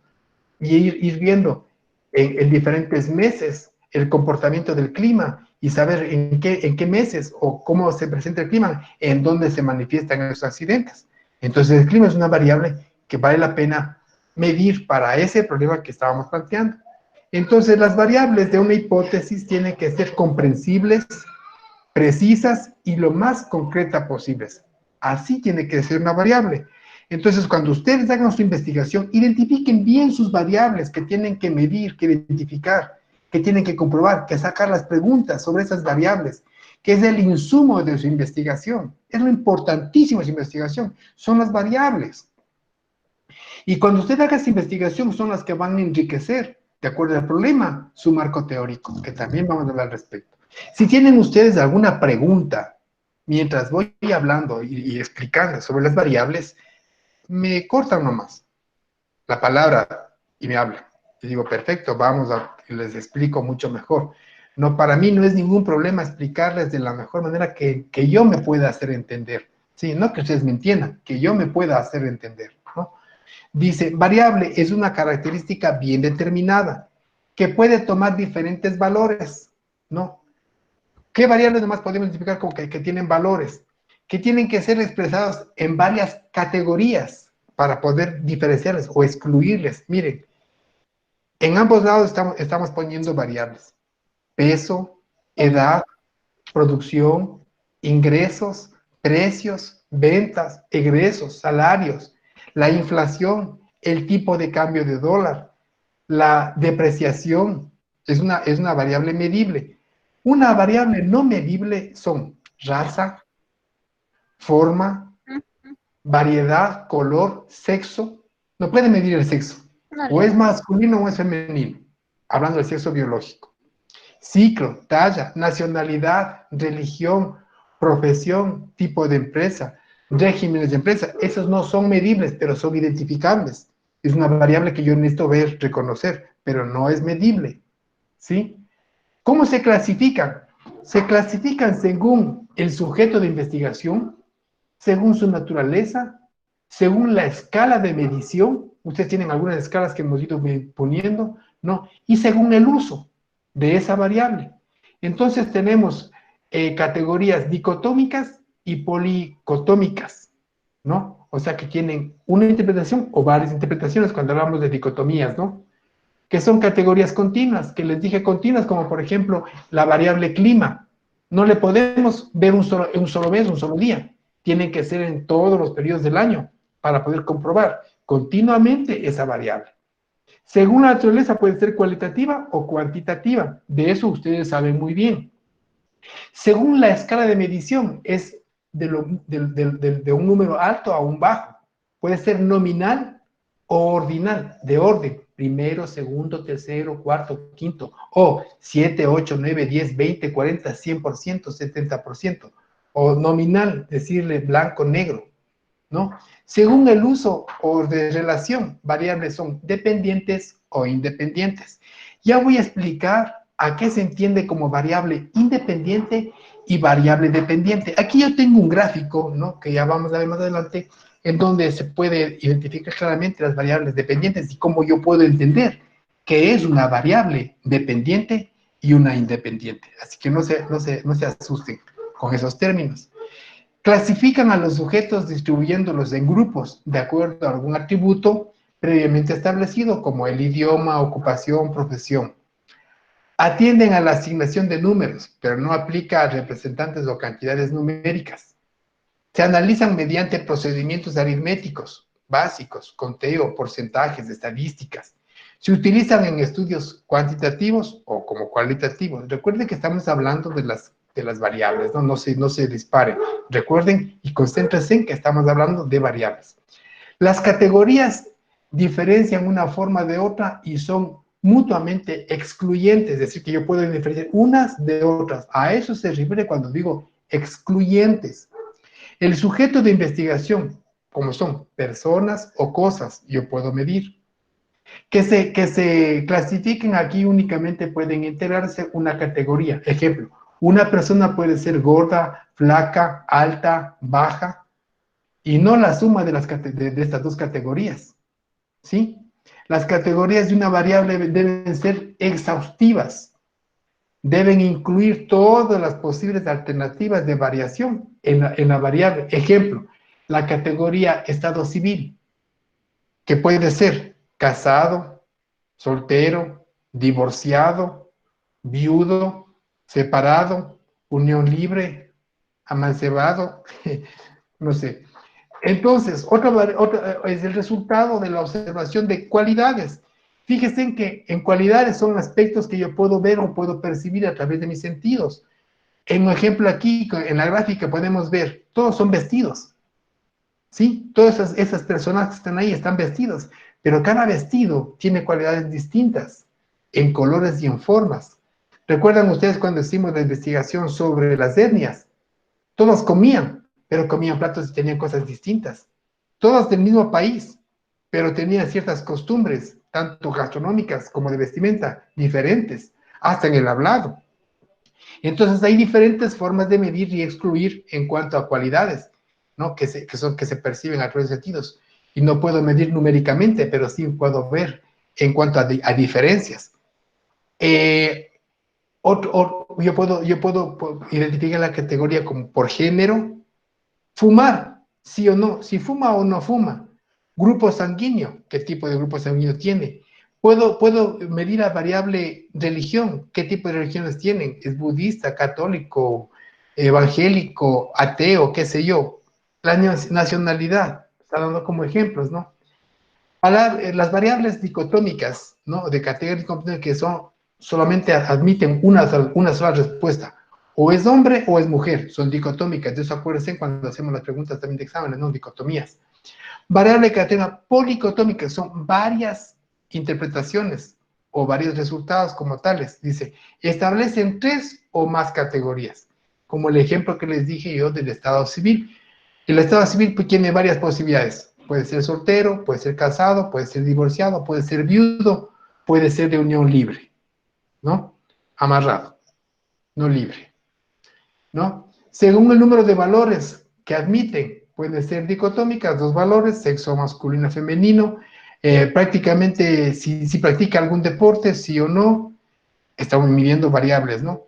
Y ir viendo en diferentes meses el comportamiento del clima y saber en qué meses o cómo se presenta el clima, en dónde se manifiestan esos accidentes. Entonces, el clima es una variable que vale la pena medir para ese problema que estábamos planteando. Entonces, las variables de una hipótesis tienen que ser comprensibles, precisas y lo más concreta posibles. Así tiene que ser una variable. Entonces, cuando ustedes hagan su investigación, identifiquen bien sus variables que tienen que medir, que identificar, que tienen que comprobar, que sacar las preguntas sobre esas variables, que es el insumo de su investigación. Es lo importantísimo de su investigación, son las variables. Y cuando usted haga esa investigación, son las que van a enriquecer, de acuerdo al problema, su marco teórico, que también vamos a hablar al respecto. Si tienen ustedes alguna pregunta, mientras voy hablando y explicando sobre las variables, me cortan nomás la palabra y me hablan. Y digo, perfecto, les explico mucho mejor. No, para mí no es ningún problema explicarles de la mejor manera que yo me pueda hacer entender. Sí, no que ustedes me entiendan, que yo me pueda hacer entender, ¿no? Dice, variable es una característica bien determinada que puede tomar diferentes valores, ¿no? ¿Qué variables nomás podemos identificar como que tienen valores? Que tienen que ser expresados en varias categorías para poder diferenciarles o excluirles. Miren, en ambos lados estamos poniendo variables. Peso, edad, producción, ingresos, precios, ventas, egresos, salarios, la inflación, el tipo de cambio de dólar, la depreciación, es una variable medible. Una variable no medible son raza, forma, variedad, color, sexo. No puede medir el sexo. No O le- es masculino o es femenino, hablando del sexo biológico. Ciclo, talla, nacionalidad, religión, profesión, tipo de empresa, regímenes de empresa. Esos no son medibles, pero son identificables. Es una variable que yo necesito ver, reconocer, pero no es medible. ¿Sí? ¿Cómo se clasifican? Se clasifican según el sujeto de investigación, según su naturaleza, según la escala de medición. Ustedes tienen algunas escalas que hemos ido poniendo, ¿no? Y según el uso de esa variable. Entonces tenemos categorías dicotómicas y policotómicas, ¿no? O sea que tienen una interpretación o varias interpretaciones cuando hablamos de dicotomías, ¿no? Que son categorías continuas, que les dije continuas, como por ejemplo la variable clima. No le podemos ver un solo mes, un solo día. Tienen que ser en todos los periodos del año para poder comprobar continuamente esa variable. Según la naturaleza puede ser cualitativa o cuantitativa. De eso ustedes saben muy bien. Según la escala de medición, es de un número alto a un bajo. Puede ser nominal o ordinal, de orden. Primero, segundo, tercero, cuarto, quinto. O 7, 8, 9, 10, 20, 40, 100%, 70%. O nominal, decirle blanco, negro, ¿no? Según el uso o de relación, variables son dependientes o independientes. Ya voy a explicar a qué se entiende como variable independiente y variable dependiente. Aquí yo tengo un gráfico, ¿no? Que ya vamos a ver más adelante, en donde se puede identificar claramente las variables dependientes y cómo yo puedo entender qué es una variable dependiente y una independiente. Así que no se asusten con esos términos. Clasifican a los sujetos distribuyéndolos en grupos de acuerdo a algún atributo previamente establecido, como el idioma, ocupación, profesión. Atienden a la asignación de números, pero no aplica a representantes o cantidades numéricas. Se analizan mediante procedimientos aritméticos básicos, conteo, porcentajes, estadísticas. Se utilizan en estudios cuantitativos o como cualitativos. Recuerden que estamos hablando de las variables, ¿no? No se disparen. Recuerden y concéntrense en que estamos hablando de variables. Las categorías diferencian una forma de otra y son mutuamente excluyentes, es decir, que yo puedo diferenciar unas de otras. A eso se refiere cuando digo excluyentes. El sujeto de investigación, como son personas o cosas, yo puedo medir. Que se clasifiquen aquí únicamente pueden integrarse una categoría. Ejemplo, una persona puede ser gorda, flaca, alta, baja, y no la suma de estas dos categorías. ¿Sí? Las categorías de una variable deben ser exhaustivas. Deben incluir todas las posibles alternativas de variación en la variable. Ejemplo, la categoría estado civil, que puede ser casado, soltero, divorciado, viudo, separado, unión libre, amancebado, no sé. Entonces, otra es el resultado de la observación de cualidades. Fíjense en que en cualidades son aspectos que yo puedo ver o puedo percibir a través de mis sentidos. En un ejemplo aquí, en la gráfica podemos ver, todos son vestidos, ¿sí? Todas esas personas que están ahí están vestidos, pero cada vestido tiene cualidades distintas, en colores y en formas. ¿Recuerdan ustedes cuando hicimos la investigación sobre las etnias? Todos comían, pero comían platos y tenían cosas distintas. Todos del mismo país, pero tenían ciertas costumbres, tanto gastronómicas como de vestimenta, diferentes, hasta en el hablado. Entonces hay diferentes formas de medir y excluir en cuanto a cualidades, ¿no? Que se perciben a través de sentidos. Y no puedo medir numéricamente, pero sí puedo ver en cuanto a diferencias. Yo puedo identificar la categoría como por género, fumar, sí o no, si fuma o no fuma, grupo sanguíneo, qué tipo de grupo sanguíneo tiene. Puedo medir la variable religión, qué tipo de religiones tienen, es budista, católico, evangélico, ateo, qué sé yo. La nacionalidad, está dando como ejemplos, ¿no? Las variables dicotómicas, ¿no? De categoría que son solamente admiten una sola respuesta. O es hombre o es mujer, son dicotómicas. De eso acuérdense cuando hacemos las preguntas también de exámenes, ¿no? Dicotomías. Variable cadena policotómica, son varias interpretaciones o varios resultados como tales. Dice, establecen 3 o más categorías, como el ejemplo que les dije yo del estado civil. El estado civil pues, tiene varias posibilidades. Puede ser soltero, puede ser casado, puede ser divorciado, puede ser viudo, puede ser de unión libre, ¿no? Amarrado, no libre, ¿no? Según el número de valores que admiten, pueden ser dicotómicas, 2 valores, sexo masculino, femenino, prácticamente si practica algún deporte, sí o no, estamos midiendo variables, ¿no?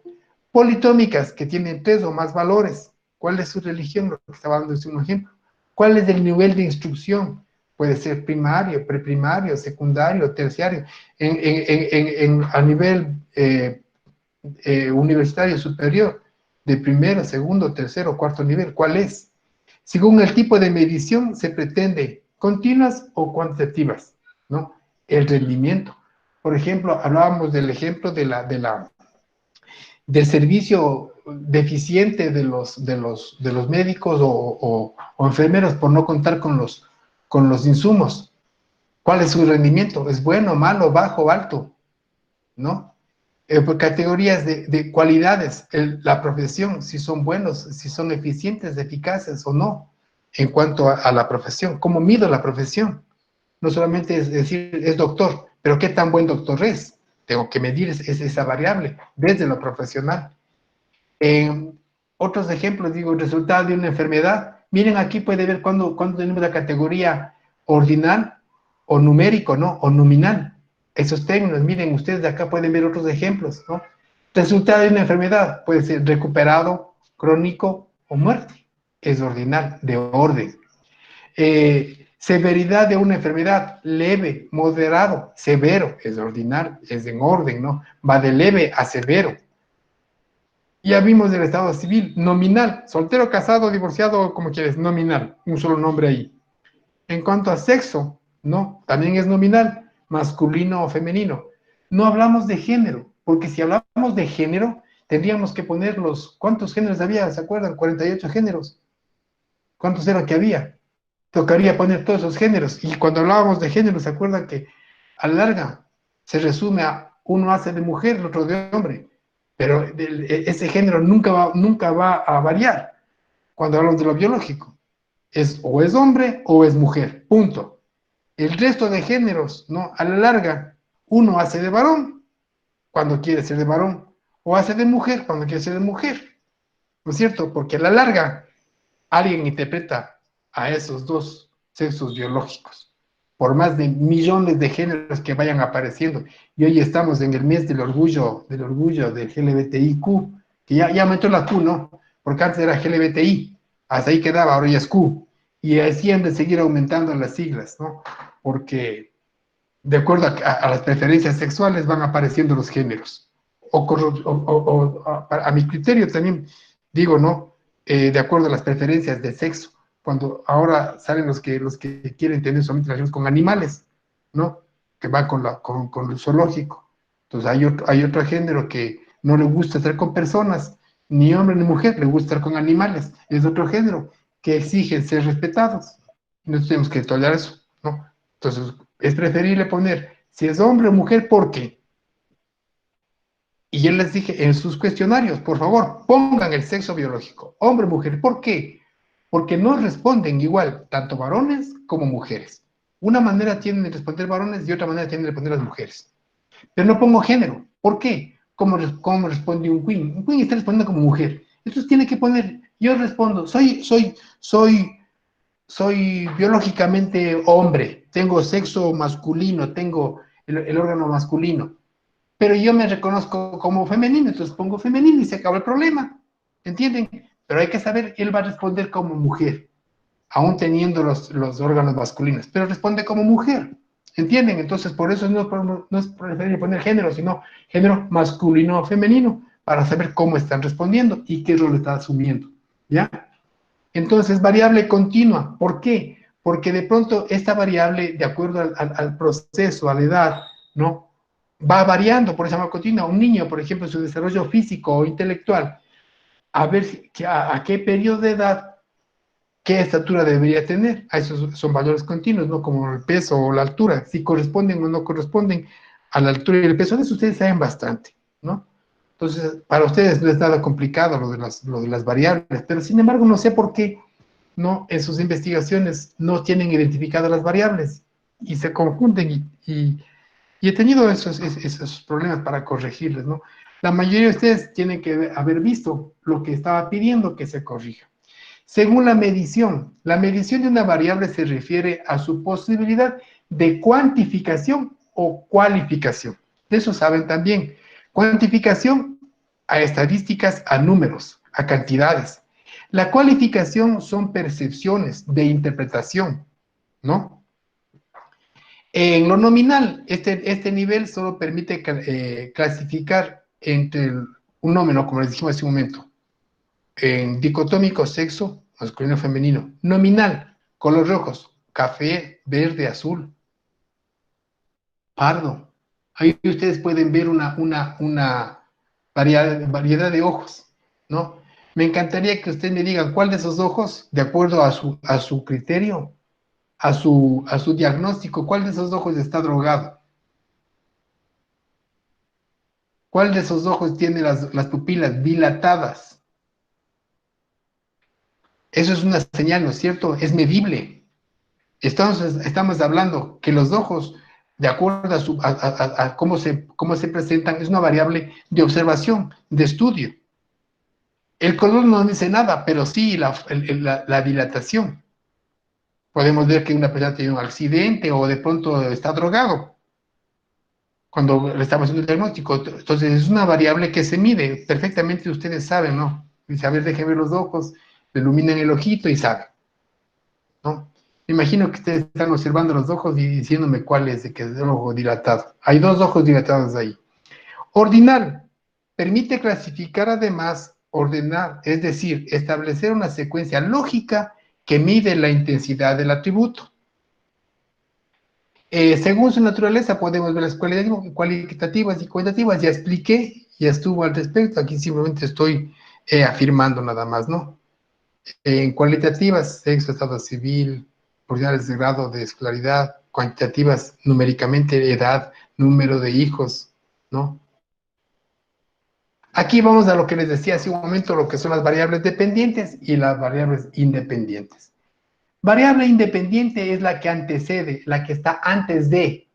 Politómicas, que tienen 3 o más valores. ¿Cuál es su religión? Lo que estaba dando es un ejemplo. ¿Cuál es el nivel de instrucción? Puede ser primario, preprimario, secundario, terciario. A nivel universitario superior, de primero, segundo, tercero, cuarto nivel, ¿cuál es? Según el tipo de medición, se pretende continuas o cuantitativas, ¿no? El rendimiento. Por ejemplo, hablábamos del ejemplo del servicio deficiente de los médicos o enfermeros por no contar con los insumos. ¿Cuál es su rendimiento? ¿Es bueno, malo, bajo, alto? ¿No? Por categorías de cualidades, la profesión, si son buenos, si son eficientes, eficaces o no, en cuanto a la profesión. ¿Cómo mido la profesión? No solamente es decir, es doctor, pero ¿qué tan buen doctor es? Tengo que medir esa variable desde lo profesional. Otros ejemplos, digo, resultado de una enfermedad. Miren, aquí puede ver cuando tenemos la categoría ordinal o numérico, ¿no? O nominal. Esos términos, miren, ustedes de acá pueden ver otros ejemplos, ¿no? Resultado de una enfermedad puede ser recuperado, crónico o muerte. Es ordinal, de orden. Severidad de una enfermedad, leve, moderado, severo, es ordinal, es en orden, ¿no? Va de leve a severo. Ya vimos del estado civil, nominal, soltero, casado, divorciado, como quieres, nominal, un solo nombre ahí. En cuanto a sexo, no, también es nominal, masculino o femenino. No hablamos de género, porque si hablamos de género, tendríamos que poner ¿cuántos géneros había? ¿Se acuerdan? 48 géneros. ¿Cuántos eran que había? Tocaría poner todos esos géneros. Y cuando hablábamos de género, ¿se acuerdan que a la larga se resume a uno hace de mujer, el otro de hombre? Pero ese género nunca va a variar cuando hablamos de lo biológico. O es hombre o es mujer, punto. El resto de géneros, ¿no? A la larga, uno hace de varón cuando quiere ser de varón, o hace de mujer cuando quiere ser de mujer, ¿no es cierto? Porque a la larga, alguien interpreta a esos dos sexos biológicos, por más de millones de géneros que vayan apareciendo. Y hoy estamos en el mes del orgullo del LGBTIQ, que ya metió la Q, ¿no? Porque antes era LGBTI, hasta ahí quedaba, ahora ya es Q. Y así han de seguir aumentando las siglas, ¿no? Porque de acuerdo a las preferencias sexuales van apareciendo los géneros. A mi criterio también digo, ¿no? De acuerdo a las preferencias de sexo, cuando ahora salen los que quieren tener solamente relaciones con animales, ¿no? Que van con el zoológico. Entonces hay otro género que no le gusta estar con personas, ni hombre ni mujer, le gusta estar con animales. Es otro género que exigen ser respetados. No tenemos que tolerar eso, ¿no? Entonces, es preferible poner si es hombre o mujer, ¿por qué? Y yo les dije en sus cuestionarios, por favor, pongan el sexo biológico, hombre o mujer, ¿por qué? Porque no responden igual, tanto varones como mujeres. Una manera tienen de responder varones y otra manera tienen de responder las mujeres. Pero no pongo género, ¿por qué? ¿Cómo responde un queen? Un queen está respondiendo como mujer. Entonces tiene que poner, yo respondo, soy biológicamente hombre, tengo sexo masculino, tengo el órgano masculino, pero yo me reconozco como femenino, entonces pongo femenino y se acaba el problema, ¿entienden? Pero hay que saber, él va a responder como mujer, aún teniendo los órganos masculinos, pero responde como mujer, ¿entienden? Entonces por eso no es preferible poner género, sino género masculino o femenino, para saber cómo están respondiendo y qué rol están asumiendo, ¿ya? Entonces, variable continua. ¿Por qué? Porque de pronto esta variable, de acuerdo al proceso, a la edad, ¿no? va variando por esa continua. Un niño, por ejemplo, su desarrollo físico o intelectual, a ver a qué periodo de edad, qué estatura debería tener. Esos son valores continuos, ¿no? Como el peso o la altura, si corresponden o no corresponden a la altura y el peso. De eso ustedes saben bastante, ¿no? Entonces, para ustedes no es nada complicado lo de las variables, pero sin embargo no sé por qué no en sus investigaciones no tienen identificadas las variables y se confunden y he tenido esos problemas para corregirles, ¿no? La mayoría de ustedes tienen que haber visto lo que estaba pidiendo que se corrija. Según la medición de una variable se refiere a su posibilidad de cuantificación o cualificación. De eso saben también. Cuantificación a estadísticas, a números, a cantidades. La cualificación son percepciones de interpretación, ¿no? En lo nominal, este nivel solo permite clasificar entre un número, como les dijimos hace un momento, en dicotómico, sexo, masculino, femenino. Nominal, colores rojos, café, verde, azul, pardo. Ahí ustedes pueden ver una variedad de ojos, ¿no? Me encantaría que ustedes me digan cuál de esos ojos, de acuerdo a su criterio, a su diagnóstico, cuál de esos ojos está drogado. ¿Cuál de esos ojos tiene las pupilas dilatadas? Eso es una señal, ¿no es cierto? Es medible. Estamos hablando que los ojos, de acuerdo a cómo se presentan, es una variable de observación, de estudio. El color no dice nada, pero sí la dilatación. Podemos ver que una persona tiene un accidente o de pronto está drogado cuando le estamos haciendo el diagnóstico. Entonces es una variable que se mide. Perfectamente ustedes saben, ¿no? Dice, a ver, déjenme ver los ojos, le iluminan el ojito y saben, ¿no? Me imagino que ustedes están observando los ojos y diciéndome cuál es el que es el ojo dilatado. Hay dos ojos dilatados ahí. Ordinal. Permite clasificar, además, ordenar, es decir, establecer una secuencia lógica que mide la intensidad del atributo. Según su naturaleza podemos ver las cualitativas y cuantitativas. Ya expliqué, ya estuvo al respecto. Aquí simplemente estoy afirmando nada más, ¿no? En cualitativas, sexo, estado civil, ordinales de grado de escolaridad, cuantitativas, numéricamente, edad, número de hijos, ¿no? Aquí vamos a lo que les decía hace un momento, lo que son las variables dependientes y las variables independientes. Variable independiente es la que antecede, la que está antes de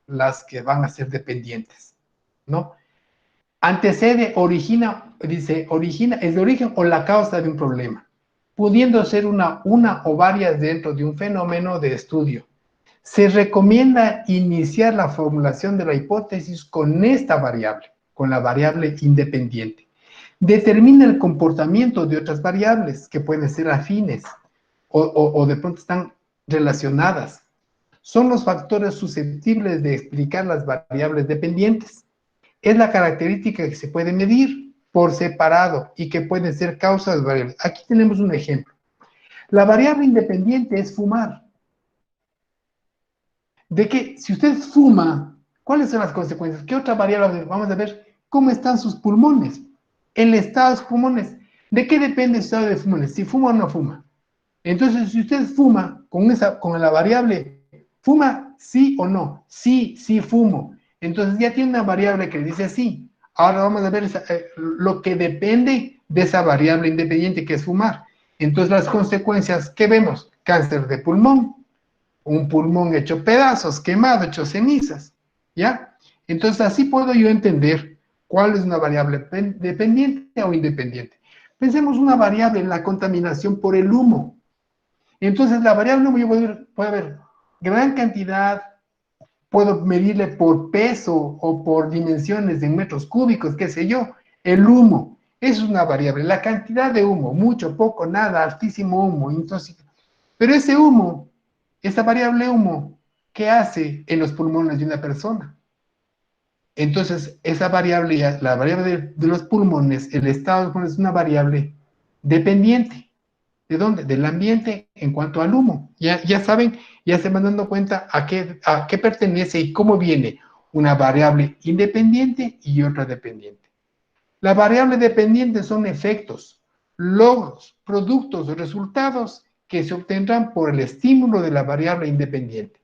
las que van a ser dependientes, ¿no? Antecede, origina, dice, origina, es de origen o la causa de un problema, pudiendo ser una o varias dentro de un fenómeno de estudio. Se recomienda iniciar la formulación de la hipótesis con esta variable, con la variable independiente. Determina el comportamiento de otras variables que pueden ser afines o de pronto están relacionadas. Son los factores susceptibles de explicar las variables dependientes. Es la característica que se puede medir por separado y que pueden ser causas variables. Aquí tenemos un ejemplo. La variable independiente es fumar. De que si usted fuma, ¿cuáles son las consecuencias? ¿Qué otra variable? Vamos a ver cómo están sus pulmones. El estado de sus pulmones. ¿De qué depende el estado de pulmones? Si fuma o no fuma. Entonces, si usted fuma con la variable, ¿fuma sí o no? Sí, sí fumo. Entonces ya tiene una variable que dice sí. Ahora vamos a ver lo que depende de esa variable independiente que es fumar. Entonces las consecuencias, ¿qué vemos? Cáncer de pulmón, un pulmón hecho pedazos, quemado, hecho cenizas, ¿ya? Entonces así puedo yo entender cuál es una variable dependiente o independiente. Pensemos una variable en la contaminación por el humo. Entonces la variable humo yo puedo ver gran cantidad, puedo medirle por peso o por dimensiones en metros cúbicos, qué sé yo. El humo es una variable, la cantidad de humo, mucho, poco, nada, altísimo humo, entonces, pero ese humo, esa variable humo, ¿qué hace en los pulmones de una persona? Entonces, esa variable, la variable de los pulmones, el estado de los pulmones es una variable dependiente. ¿De dónde? Del ambiente en cuanto al humo. Ya saben, ya se van dando cuenta a qué pertenece y cómo viene. una variable independiente y otra dependiente. La variable dependiente son efectos, logros, productos o resultados que se obtendrán por el estímulo de la variable independiente.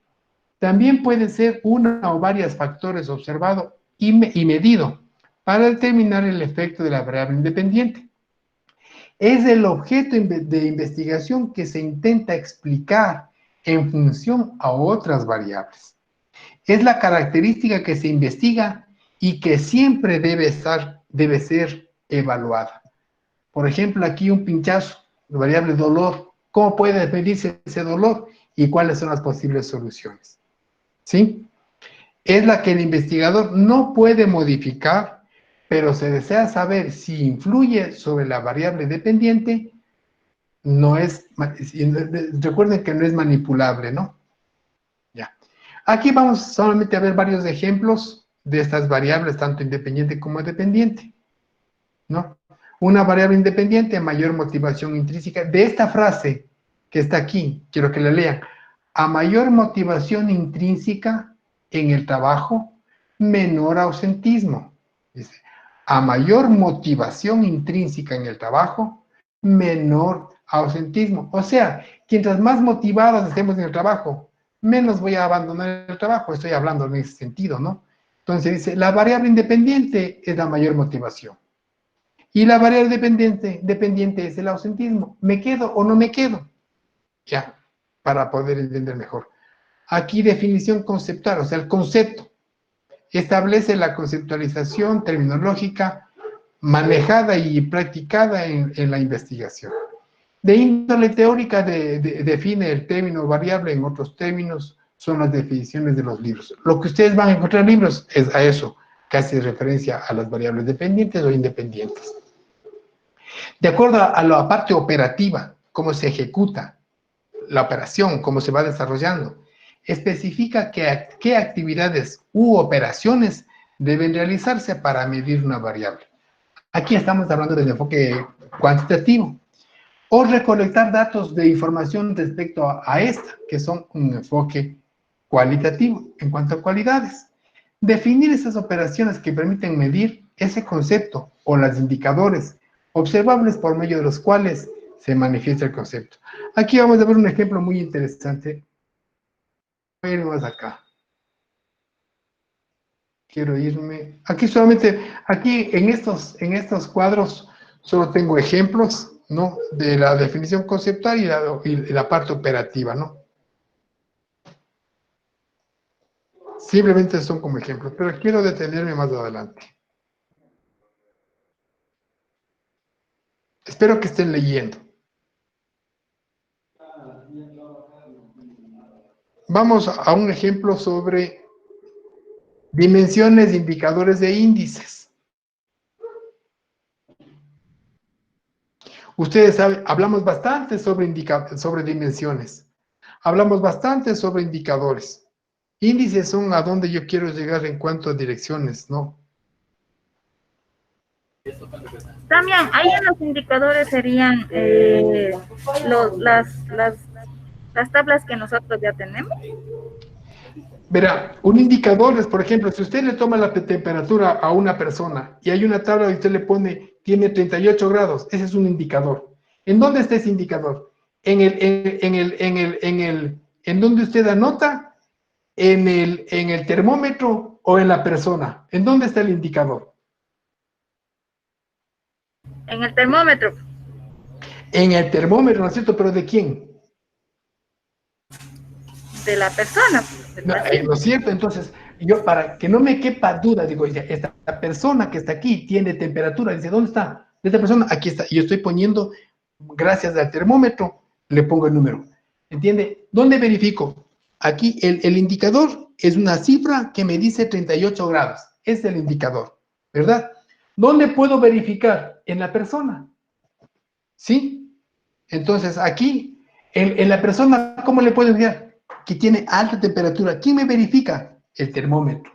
También puede ser una o varios factores observados y medidos para determinar el efecto de la variable independiente. Es el objeto de investigación que se intenta explicar en función a otras variables. Es la característica que se investiga y que siempre debe ser evaluada. Por ejemplo, aquí un pinchazo, la variable dolor. ¿Cómo puede medirse ese dolor y cuáles son las posibles soluciones? ¿Sí? Es la que el investigador no puede modificar, pero se desea saber si influye sobre la variable dependiente. Recuerden que no es manipulable, ¿no? Ya. Aquí vamos solamente a ver varios ejemplos de estas variables, tanto independiente como dependiente, ¿no? Una variable independiente, mayor motivación intrínseca. De esta frase que está aquí, quiero que la lean. A mayor motivación intrínseca en el trabajo, menor ausentismo. Dice, a mayor motivación intrínseca en el trabajo, menor ausentismo. O sea, mientras más motivados estemos en el trabajo, menos voy a abandonar el trabajo. Estoy hablando en ese sentido, ¿no? Entonces dice, la variable independiente es la mayor motivación. Y la variable dependiente es el ausentismo. ¿Me quedo o no me quedo? Ya, para poder entender mejor. Aquí definición conceptual, o sea, el concepto. Establece la conceptualización terminológica manejada y practicada en la investigación. De índole teórica define el término variable, en otros términos son las definiciones de los libros. Lo que ustedes van a encontrar en libros es a eso, que hace referencia a las variables dependientes o independientes. De acuerdo a la parte operativa, cómo se ejecuta la operación, cómo se va desarrollando, especifica qué actividades u operaciones deben realizarse para medir una variable. Aquí estamos hablando del enfoque cuantitativo. O recolectar datos de información respecto a esta, que son un enfoque cualitativo en cuanto a cualidades. Definir esas operaciones que permiten medir ese concepto o los indicadores observables por medio de los cuales se manifiesta el concepto. Aquí vamos a ver un ejemplo muy interesante. Voy a ir más acá. Quiero irme. Aquí solamente, aquí en estos cuadros solo tengo ejemplos, ¿no? De la definición conceptual y la parte operativa, ¿no? Simplemente son como ejemplos, pero quiero detenerme más adelante. Espero que estén leyendo. Vamos a un ejemplo sobre dimensiones de indicadores de índices. Ustedes saben, hablamos bastante sobre dimensiones. Hablamos bastante sobre indicadores. Índices son a donde yo quiero llegar en cuanto a direcciones, ¿no? También, ahí en los indicadores serían las tablas que nosotros ya tenemos. Verá, un indicador es, por ejemplo, si usted le toma la temperatura a una persona y hay una tabla y usted le pone, tiene 38 grados, ese es un indicador. ¿En dónde está ese indicador? ¿En dónde usted anota? ¿En el termómetro o en la persona? ¿En dónde está el indicador? En el termómetro. En el termómetro, ¿no es cierto? ¿Pero de quién? De la persona. ¿No es cierto? Entonces, yo para que no me quepa duda, digo, esta persona que está aquí tiene temperatura, dice, ¿dónde está? Esta persona, aquí está. Y yo estoy poniendo, gracias al termómetro, le pongo el número. ¿Entiende? ¿Dónde verifico? Aquí el indicador es una cifra que me dice 38 grados. Es el indicador, ¿verdad? ¿Dónde puedo verificar? En la persona. ¿Sí? Entonces, aquí, en la persona, ¿cómo le puedo enviar? Que tiene alta temperatura. ¿Quién me verifica? El termómetro.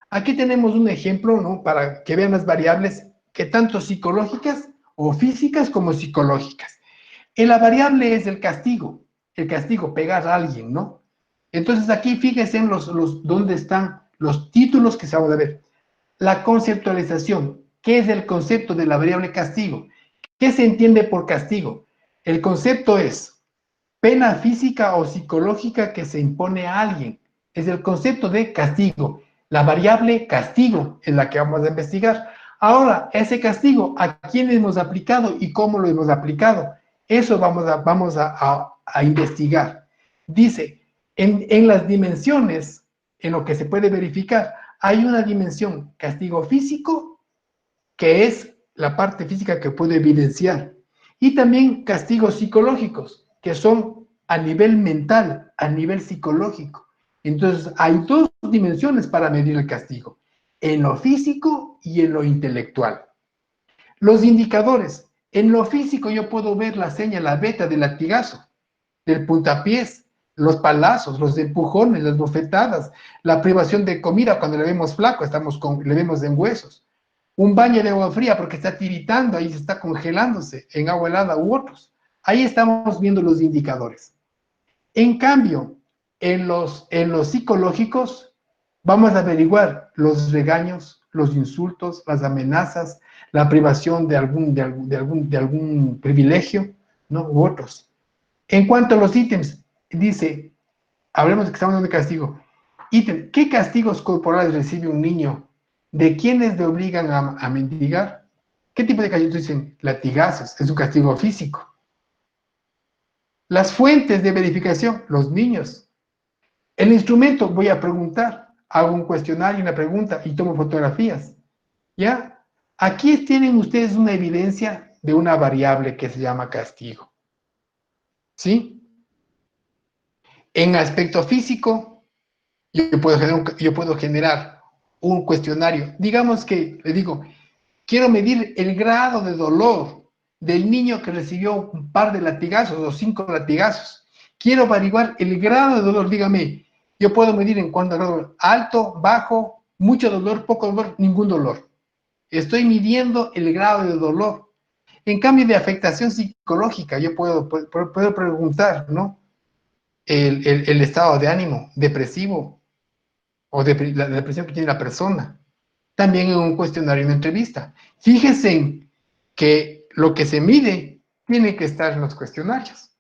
Aquí tenemos un ejemplo, ¿no? Para que vean las variables que tanto psicológicas o físicas como psicológicas. La variable es el castigo, pegar a alguien, ¿no? Entonces aquí fíjense en dónde están los títulos que se van a ver. La conceptualización. ¿Qué es el concepto de la variable castigo? ¿Qué se entiende por castigo? El concepto es pena física o psicológica que se impone a alguien. Es el concepto de castigo. La variable castigo es la que vamos a investigar. Ahora, ese castigo, ¿a quién hemos aplicado y cómo lo hemos aplicado? Eso vamos a investigar. Dice, en las dimensiones, en lo que se puede verificar, hay una dimensión castigo físico, que es la parte física que puede evidenciar, y también castigos psicológicos, que son a nivel mental, a nivel psicológico. Entonces, hay dos dimensiones para medir el castigo, en lo físico y en lo intelectual. Los indicadores. En lo físico yo puedo ver la señal, la beta del latigazo, del puntapiés, los palazos, los empujones, las bofetadas, la privación de comida cuando le vemos flaco, le vemos en huesos. Un baño de agua fría porque está tiritando, ahí se está congelándose, en agua helada u otros. Ahí estamos viendo los indicadores. En cambio, en los psicológicos, vamos a averiguar los regaños, los insultos, las amenazas, la privación de algún privilegio, ¿no? U otros. En cuanto a los ítems, dice, hablemos de que estamos dando castigo. Ítem, ¿qué castigos corporales recibe un niño? ¿De quiénes le obligan a mendigar? ¿Qué tipo de castigos dicen? Latigazos, es un castigo físico. Las fuentes de verificación, los niños. El instrumento, voy a preguntar, hago un cuestionario, una pregunta y tomo fotografías. ¿Ya? Aquí tienen ustedes una evidencia de una variable que se llama castigo. ¿Sí? En aspecto físico, yo puedo generar un cuestionario. Digamos que le digo, quiero medir el grado de dolor del niño que recibió un par de latigazos o 5 latigazos. Quiero averiguar el grado de dolor. Dígame, yo puedo medir en cuanto a grado alto, bajo, mucho dolor, poco dolor, ningún dolor. Estoy midiendo el grado de dolor. En cambio de afectación psicológica, yo puedo preguntar, ¿no? El estado de ánimo depresivo o la depresión que tiene la persona. También en un cuestionario, en una entrevista. Fíjense que lo que se mide tiene que estar en los cuestionarios.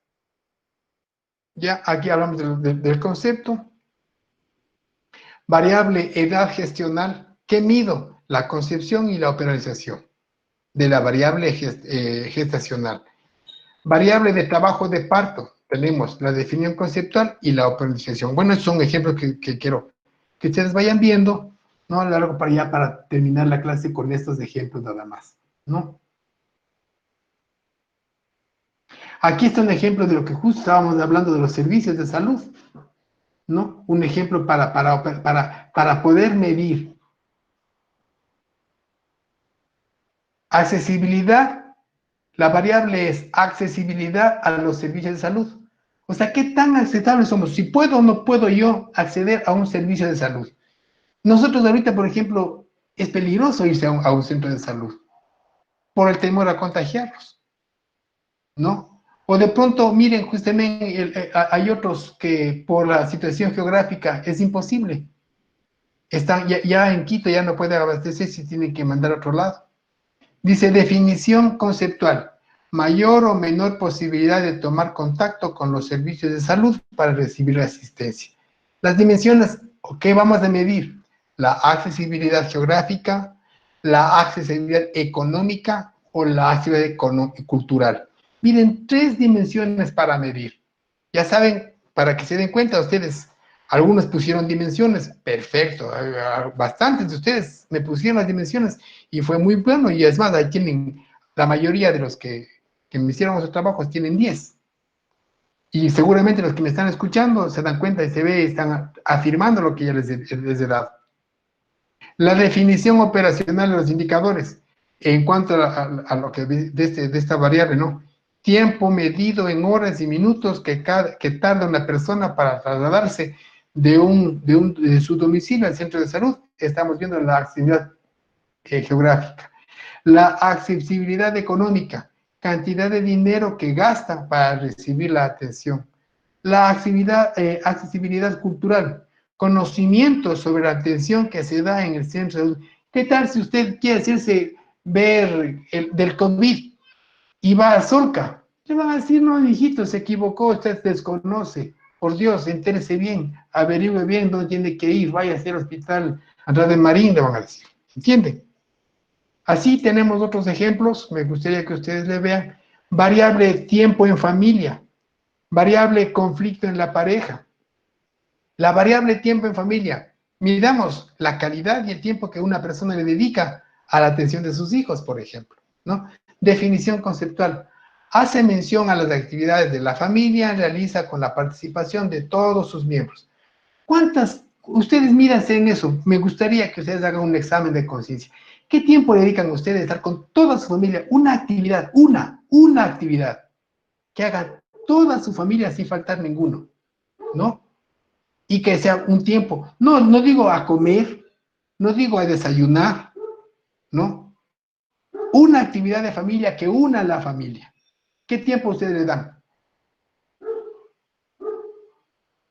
Ya aquí hablamos del concepto. Variable edad gestional. ¿Qué mido? La concepción y la operación de la variable gestacional. Variable de trabajo de parto. Tenemos la definición conceptual y la operación. Bueno, estos son ejemplos que quiero que ustedes vayan viendo, ¿no? A lo largo para terminar la clase con estos ejemplos nada más, ¿no? Aquí está un ejemplo de lo que justo estábamos hablando de los servicios de salud, ¿no? Un ejemplo para poder medir. Accesibilidad, la variable es accesibilidad a los servicios de salud. O sea, ¿qué tan accesibles somos? Si puedo o no puedo yo acceder a un servicio de salud. Nosotros ahorita, por ejemplo, es peligroso irse a un centro de salud por el temor a contagiarlos, ¿no? O de pronto, miren, justamente hay otros que por la situación geográfica es imposible. Están ya en Quito, ya no pueden abastecer si tienen que mandar a otro lado. Dice, definición conceptual. Mayor o menor posibilidad de tomar contacto con los servicios de salud para recibir asistencia. Las dimensiones, ¿qué vamos a medir? La accesibilidad geográfica, la accesibilidad económica o la accesibilidad cultural. Miren, 3 dimensiones para medir. Ya saben, para que se den cuenta ustedes, algunos pusieron dimensiones, perfecto, bastantes de ustedes me pusieron las dimensiones y fue muy bueno, y es más, ahí tienen, la mayoría de los que me hicieron esos trabajos tienen 10. Y seguramente los que me están escuchando se dan cuenta y se ve, están afirmando lo que ya les he dado. La definición operacional de los indicadores, en cuanto a lo que de esta variable, ¿no? Tiempo medido en horas y minutos que tarda una persona para trasladarse de su domicilio al centro de salud. Estamos viendo la accesibilidad geográfica. La accesibilidad económica, cantidad de dinero que gasta para recibir la atención. La accesibilidad cultural, conocimiento sobre la atención que se da en el centro de salud. ¿Qué tal si usted quiere hacerse ver del COVID y va a Solca? Le van a decir, no, hijito, se equivocó, usted desconoce. Por Dios, entérese bien, averigüe bien dónde tiene que ir, vaya hacia el hospital Andrade Marín, le van a decir. ¿Entienden? Así tenemos otros ejemplos, me gustaría que ustedes le vean. Variable tiempo en familia, variable conflicto en la pareja. La variable tiempo en familia, midamos la calidad y el tiempo que una persona le dedica a la atención de sus hijos, por ejemplo, ¿no? Definición conceptual. Hace mención a las actividades de la familia, realiza con la participación de todos sus miembros. ¿Cuántas? Ustedes mírense en eso. Me gustaría que ustedes hagan un examen de conciencia. ¿Qué tiempo dedican ustedes a estar con toda su familia? Una actividad, una actividad que haga toda su familia sin faltar ninguno, ¿no? Y que sea un tiempo. No digo a comer, no digo a desayunar, ¿no? Una actividad de familia que una a la familia. ¿Qué tiempo ustedes le dan?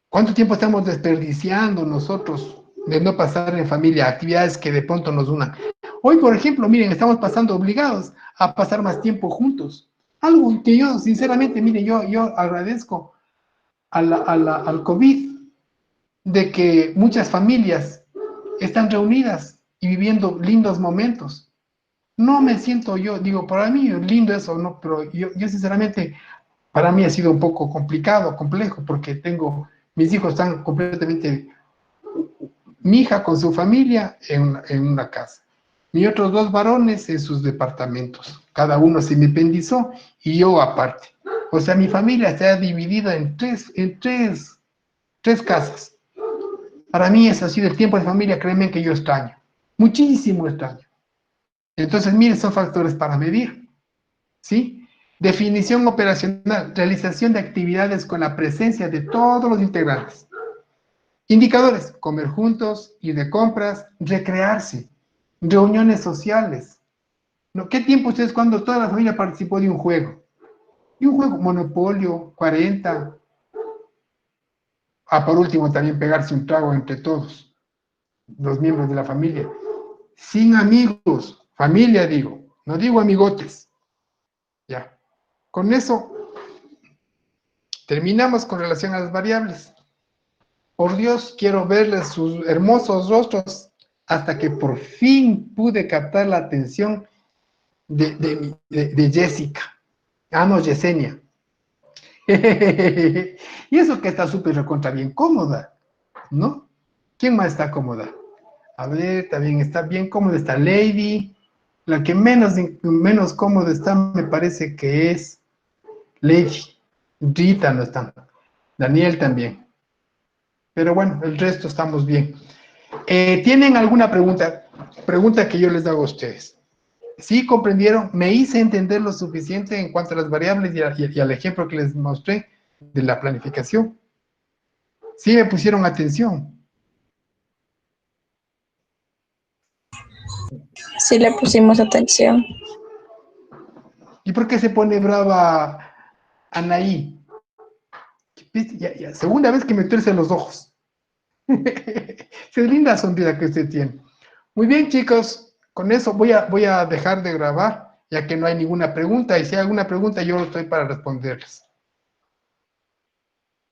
¿Cuánto tiempo estamos desperdiciando nosotros de no pasar en familia actividades que de pronto nos unan? Hoy, por ejemplo, miren, estamos pasando obligados a pasar más tiempo juntos. Algo que yo, sinceramente, miren, yo agradezco al COVID de que muchas familias están reunidas y viviendo lindos momentos. No me siento yo, digo, para mí es lindo eso, ¿no? Pero yo sinceramente, para mí ha sido un poco complicado, complejo, porque mis hijos están completamente, mi hija con su familia en una casa, mis otros 2 varones en sus departamentos, cada uno se independizó y yo aparte. O sea, mi familia está dividida en tres casas. Para mí es así, del tiempo de familia, créeme que yo extraño, muchísimo extraño. Entonces, miren, son factores para medir, ¿sí? Definición operacional, realización de actividades con la presencia de todos los integrantes. Indicadores, comer juntos, ir de compras, recrearse, reuniones sociales. ¿No? ¿Qué tiempo ustedes cuando toda la familia participó de un juego? Y un juego, Monopolio, 40. Por último, también pegarse un trago entre todos, los miembros de la familia. Sin amigos, familia digo, no digo amigotes. Ya. Con eso terminamos con relación a las variables. Por Dios, quiero verles sus hermosos rostros hasta que por fin pude captar la atención de Jessica. No, Yesenia. Y eso que está súper recontra bien cómoda, ¿no? ¿Quién más está cómoda? A ver, también está bien cómoda, está Lady. La que menos cómoda está, me parece que es Lady. Rita no está. Daniel también. Pero bueno, el resto estamos bien. ¿Tienen alguna pregunta? Pregunta que yo les hago a ustedes. ¿Sí comprendieron? ¿Me hice entender lo suficiente en cuanto a las variables y al ejemplo que les mostré de la planificación? ¿Sí me pusieron atención? Sí le pusimos atención. ¿Y por qué se pone brava Anaí? Ya, segunda vez que me tuerce los ojos. Es linda sonrisa que usted tiene. Muy bien, chicos. Con eso voy a dejar de grabar, ya que no hay ninguna pregunta. Y si hay alguna pregunta, yo estoy para responderles.